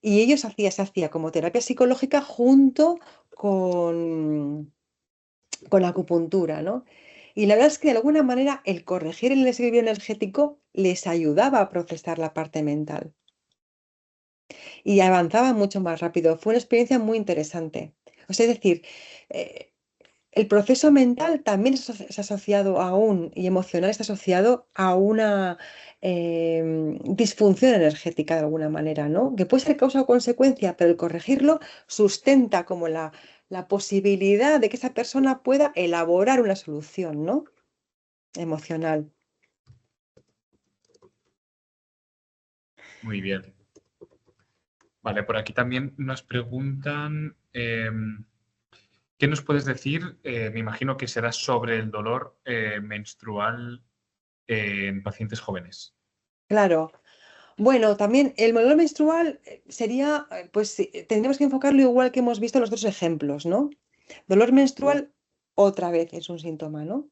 y se hacía como terapia psicológica junto con con la acupuntura, ¿no? Y la verdad es que, de alguna manera, el corregir el desequilibrio energético les ayudaba a procesar la parte mental y avanzaba mucho más rápido. Fue una experiencia muy interesante. O sea, es decir, eh, el proceso mental también es asociado y emocional está asociado a una disfunción energética, de alguna manera, ¿no? Que puede ser causa o consecuencia, pero el corregirlo sustenta como la posibilidad de que esa persona pueda elaborar una solución, ¿no?, emocional. Muy bien. Vale, por aquí también nos preguntan, ¿qué nos puedes decir? Me imagino que será sobre el dolor menstrual en pacientes jóvenes. Claro. Bueno, también el dolor menstrual sería, pues sí, tendríamos que enfocarlo igual que hemos visto en los otros ejemplos, ¿no? Dolor menstrual, otra vez es un síntoma, ¿no?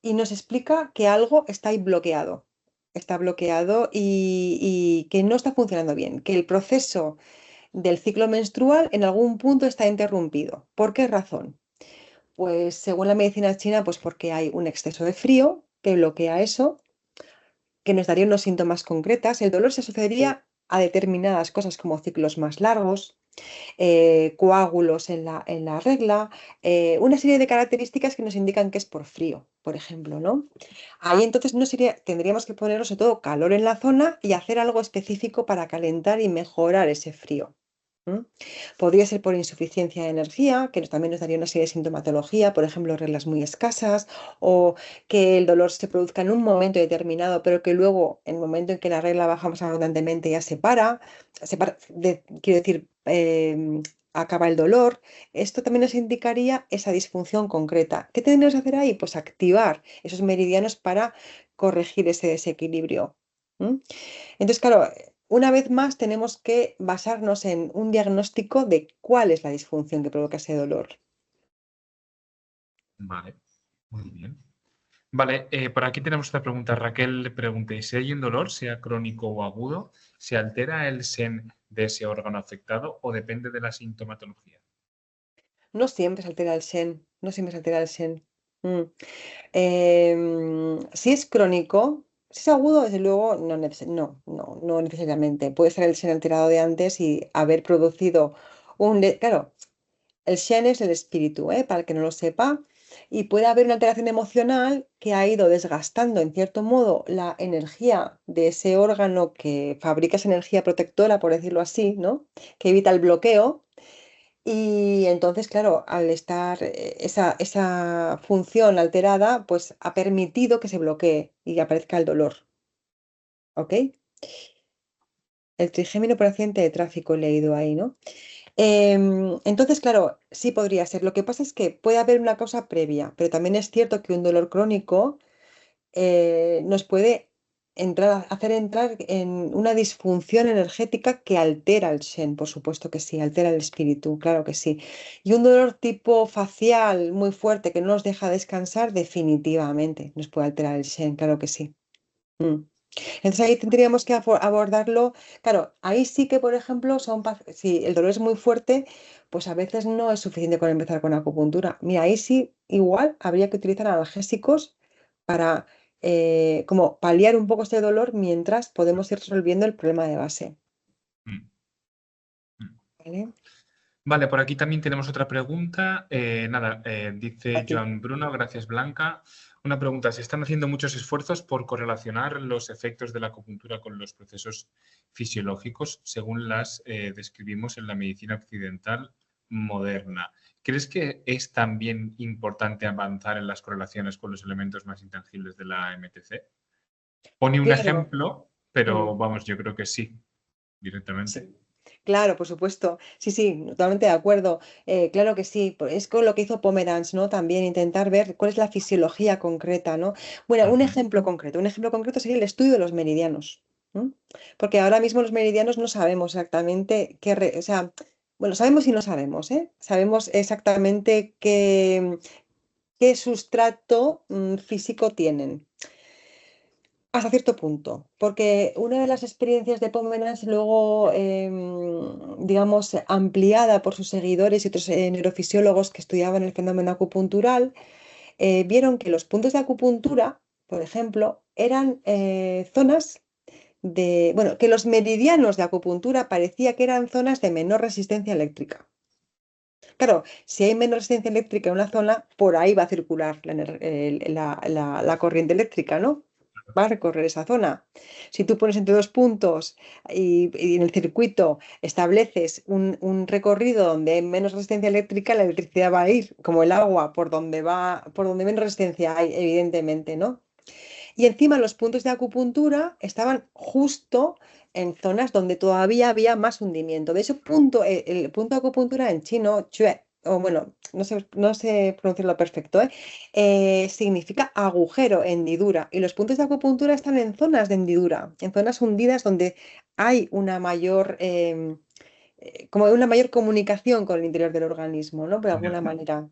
Y nos explica que algo está ahí bloqueado. está bloqueado y que no está funcionando bien, que el proceso del ciclo menstrual en algún punto está interrumpido. ¿Por qué razón? Pues según la medicina china, pues porque hay un exceso de frío que bloquea eso, que nos daría unos síntomas concretas. El dolor se asociaría a determinadas cosas como ciclos más largos, coágulos en la regla, una serie de características que nos indican que es por frío, por ejemplo, ¿no? Ahí entonces no sería, tendríamos que poner sobre todo calor en la zona y hacer algo específico para calentar y mejorar ese frío. ¿M? Podría ser por insuficiencia de energía, que también nos daría una serie de sintomatología, por ejemplo, reglas muy escasas, o que el dolor se produzca en un momento determinado, pero que luego, en el momento en que la regla baja más abundantemente, ya quiero decir, acaba el dolor. Esto también nos indicaría esa disfunción concreta. ¿Qué tendríamos que hacer ahí? Pues activar esos meridianos para corregir ese desequilibrio. ¿M? Entonces, claro, una vez más tenemos que basarnos en un diagnóstico de cuál es la disfunción que provoca ese dolor. Vale, muy bien. Vale, por aquí tenemos otra pregunta. Raquel le pregunta, si hay un dolor, sea crónico o agudo, ¿se altera el SEN de ese órgano afectado o depende de la sintomatología? No siempre se altera el Shen, no siempre se altera el Shen. Mm. Si es crónico, si es agudo, desde luego, no necesariamente. Puede estar el Shen alterado de antes y haber producido claro, el Shen es el espíritu, ¿eh? Para el que no lo sepa, y puede haber una alteración emocional que ha ido desgastando, en cierto modo, la energía de ese órgano que fabrica esa energía protectora, por decirlo así, ¿no? Que evita el bloqueo. Y entonces, claro, al estar esa función alterada, pues ha permitido que se bloquee y aparezca el dolor, ¿ok? El trigémino por accidente de tráfico he leído ahí, ¿no? Entonces, claro, sí podría ser. Lo que pasa es que puede haber una causa previa, pero también es cierto que un dolor crónico nos puede hacer entrar en una disfunción energética que altera el Shen, por supuesto que sí, altera el espíritu, claro que sí. Y un dolor tipo facial muy fuerte que no nos deja descansar, definitivamente nos puede alterar el Shen, claro que sí. Mm. Entonces ahí tendríamos que abordarlo. Claro, ahí sí que, por ejemplo, si el dolor es muy fuerte, pues a veces no es suficiente con empezar con acupuntura. Mira, ahí sí, igual habría que utilizar analgésicos para como paliar un poco este dolor mientras podemos ir resolviendo el problema de base. Mm, mm. ¿Vale? Vale, por aquí también tenemos otra pregunta. Nada, A dice ti. Joan Bruno, gracias Blanca. Una pregunta, ¿se están haciendo muchos esfuerzos por correlacionar los efectos de la acupuntura con los procesos fisiológicos según las describimos en la medicina occidental moderna? ¿Crees que es también importante avanzar en las correlaciones con los elementos más intangibles de la MTC? Pone un Claro. ejemplo, Mm. pero vamos, yo creo que sí, directamente. Sí. Claro, por supuesto. Sí, sí, totalmente de acuerdo. Claro que sí. Es con lo que hizo Pomeranz, ¿no? También intentar ver cuál es la fisiología concreta, ¿no? Bueno, Ujú. un ejemplo concreto sería el estudio de los meridianos. ¿M? Porque ahora mismo los meridianos no sabemos exactamente o sea, bueno, sabemos y no sabemos, ¿eh? Sabemos exactamente qué sustrato físico tienen. Hasta cierto punto, porque una de las experiencias de Pomeranz luego, digamos, ampliada por sus seguidores y otros neurofisiólogos que estudiaban el fenómeno acupuntural, vieron que los puntos de acupuntura, por ejemplo, eran zonas bueno, que los meridianos de acupuntura parecía que eran zonas de menor resistencia eléctrica. Claro, si hay menos resistencia eléctrica en una zona, por ahí va a circular la corriente eléctrica, ¿no? Va a recorrer esa zona. Si tú pones entre dos puntos y en el circuito estableces un recorrido donde hay menos resistencia eléctrica, la electricidad va a ir, como el agua, por donde menos resistencia hay, evidentemente, ¿no? Y encima los puntos de acupuntura estaban justo en zonas donde todavía había más hundimiento. De hecho, el punto de acupuntura en chino, chue, o bueno, no sé pronunciarlo perfecto, significa agujero, hendidura. Y los puntos de acupuntura están en zonas de hendidura, en zonas hundidas donde hay como una mayor comunicación con el interior del organismo, ¿no? De alguna Ya. manera.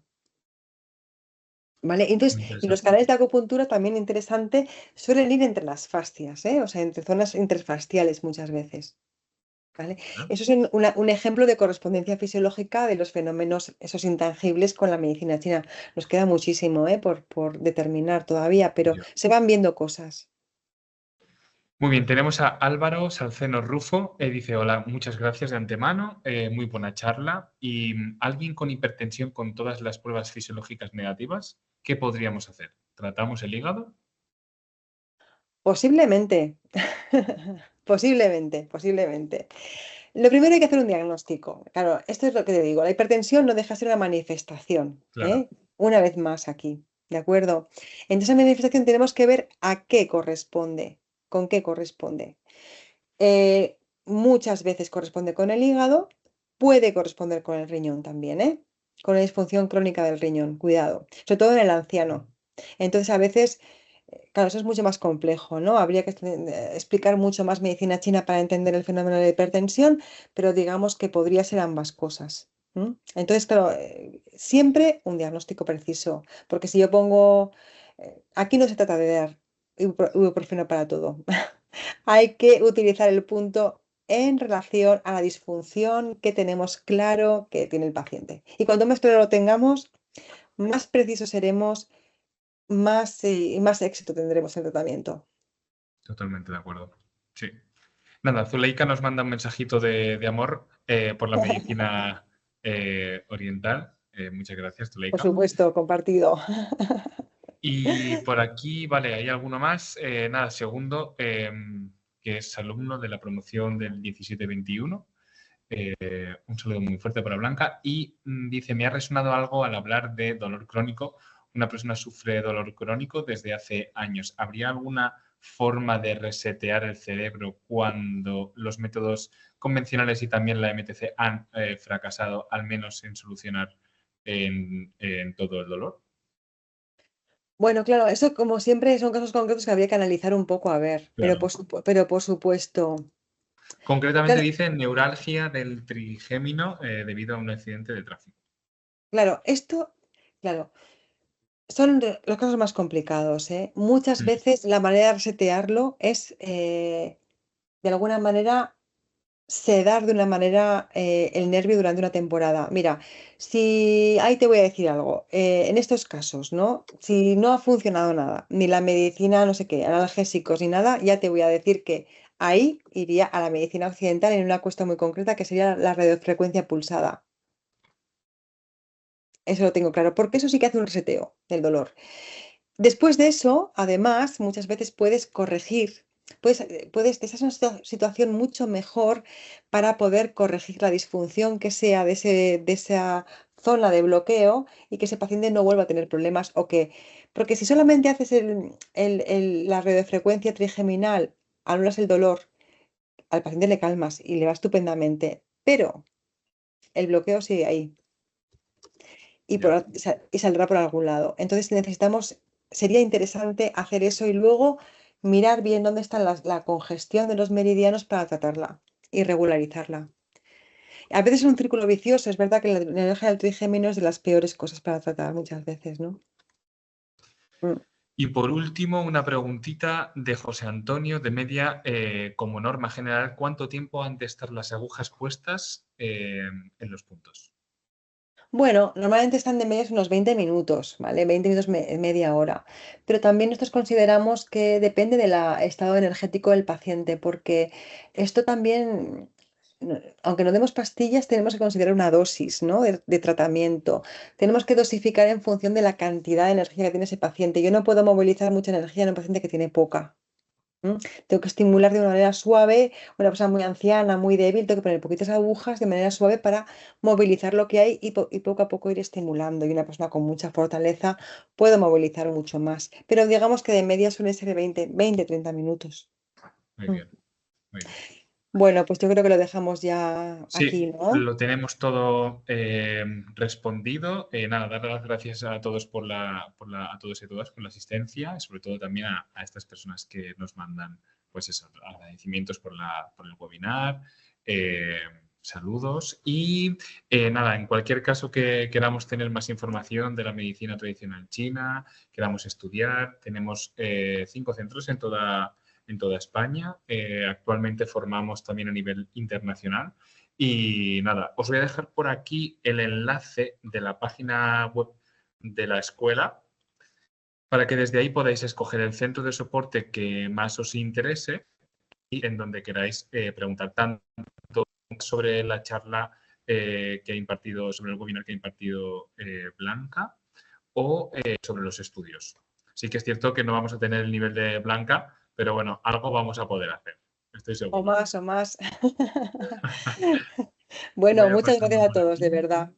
¿Vale? Muy Entonces, y los interesante. canales de acupuntura también interesante suelen ir entre las fascias, ¿eh? O sea, entre zonas interfasciales muchas veces. ¿Vale? ¿No? Eso es un ejemplo de correspondencia fisiológica de los fenómenos esos intangibles con la medicina china. Nos queda muchísimo, ¿eh? por determinar todavía, pero Ya. se van viendo cosas. Muy bien, tenemos a Álvaro Salceno Rufo. Dice, hola, muchas gracias de antemano, muy buena charla. Y alguien con hipertensión con todas las pruebas fisiológicas negativas, ¿qué podríamos hacer? ¿Tratamos el hígado? Posiblemente, posiblemente. Lo primero hay que hacer un diagnóstico. Claro, esto es lo que te digo. La hipertensión no deja de ser una manifestación, Claro. ¿eh? Una vez más aquí, ¿de acuerdo? Entonces, esa manifestación tenemos que ver a qué corresponde, con qué corresponde. Muchas veces corresponde con el hígado, puede corresponder con el riñón también, ¿eh? Con la disfunción crónica del riñón, cuidado, sobre todo en el anciano. Entonces, a veces, claro, eso es mucho más complejo, ¿no? Habría que explicar mucho más medicina china para entender el fenómeno de la hipertensión, pero digamos que podría ser ambas cosas. Entonces, claro, siempre un diagnóstico preciso, porque si yo pongo, aquí no se trata de dar ibuprofeno para todo. Hay que utilizar el punto en relación a la disfunción que tenemos claro que tiene el paciente. Y cuanto más claro lo tengamos, más precisos seremos, más éxito tendremos en el tratamiento. Totalmente de acuerdo. Sí. Nada, Zuleika nos manda un mensajito de amor por la medicina oriental. Muchas gracias, Por Zuleika. supuesto, compartido. Y por aquí, vale, hay alguno más. Nada, segundo, que es alumno de la promoción del 17-21. Un saludo muy fuerte para Blanca. Y dice, me ha resonado algo al hablar de dolor crónico. Una persona sufre dolor crónico desde hace años. ¿Habría alguna forma de resetear el cerebro cuando los métodos convencionales y también la MTC han fracasado, al menos en solucionar en todo el dolor? Bueno, claro, eso como siempre son casos concretos que habría que analizar un poco a ver, pero Claro. pero por supuesto. Concretamente Claro, dice neuralgia del trigémino debido a un accidente de tráfico. claro, claro, son los casos más complicados, ¿eh? Muchas Mm, veces la manera de resetearlo es, de alguna manera, sedar de una manera el nervio durante una temporada. Mira, si ahí te voy a decir algo, en estos casos, ¿no? Si no ha funcionado nada, ni la medicina, no sé qué, analgésicos ni nada, ya te voy a decir que ahí iría a la medicina occidental en una cuestión muy concreta que sería la radiofrecuencia pulsada. Eso lo tengo claro, porque eso sí que hace un reseteo del dolor. Después de eso, además, muchas veces puedes corregir, esa es una situación mucho mejor para poder corregir la disfunción que sea de esa zona de bloqueo y que ese paciente no vuelva a tener problemas porque si solamente haces la radiofrecuencia trigeminal, anulas el dolor, al paciente le calmas y le va estupendamente, pero el bloqueo sigue ahí y, ya. y saldrá por algún lado. Entonces sería interesante hacer eso y luego mirar bien dónde está la congestión de los meridianos para tratarla y regularizarla. A veces es un círculo vicioso, es verdad que la energía del trigémino es de las peores cosas para tratar muchas veces, ¿no? Mm. Y por último, una preguntita de José Antonio de media, como norma general, ¿cuánto tiempo han de estar las agujas puestas en los puntos? Bueno, normalmente están de medias unos 20 minutos, ¿vale? 20 minutos, media hora. Pero también nosotros consideramos que depende del estado energético del paciente, porque esto también, aunque no demos pastillas, tenemos que considerar una dosis, ¿no? de tratamiento. Tenemos que dosificar en función de la cantidad de energía que tiene ese paciente. Yo no puedo movilizar mucha energía en un paciente que tiene poca. ¿M? Tengo que estimular de una manera suave, una persona muy anciana, muy débil, tengo que poner poquitas agujas de manera suave para movilizar lo que hay y poco a poco ir estimulando. Y una persona con mucha fortaleza puede movilizar mucho más. Pero digamos que de media suele ser de 30 minutos. Muy Mm. bien, muy bien. Bueno, pues yo creo que lo dejamos ya aquí, Sí, ¿no? lo tenemos todo respondido. Nada, dar las gracias a todos a todos y todas por la asistencia, y sobre todo también a estas personas que nos mandan, pues eso, agradecimientos por el webinar. Saludos y nada, en cualquier caso que queramos tener más información de la medicina tradicional china, queramos estudiar, tenemos 5 centros en toda España. Actualmente formamos también a nivel internacional. Y nada, os voy a dejar por aquí el enlace de la página web de la escuela para que desde ahí podáis escoger el centro de soporte que más os interese y en donde queráis preguntar tanto sobre la charla que ha impartido, sobre el webinar que ha impartido Blanca o sobre los estudios. Sí que es cierto que no vamos a tener el nivel de Blanca, pero bueno, algo vamos a poder hacer. Estoy seguro. O más, o más. Bueno, Voy a muchas pasarlo gracias a por todos, de aquí. verdad.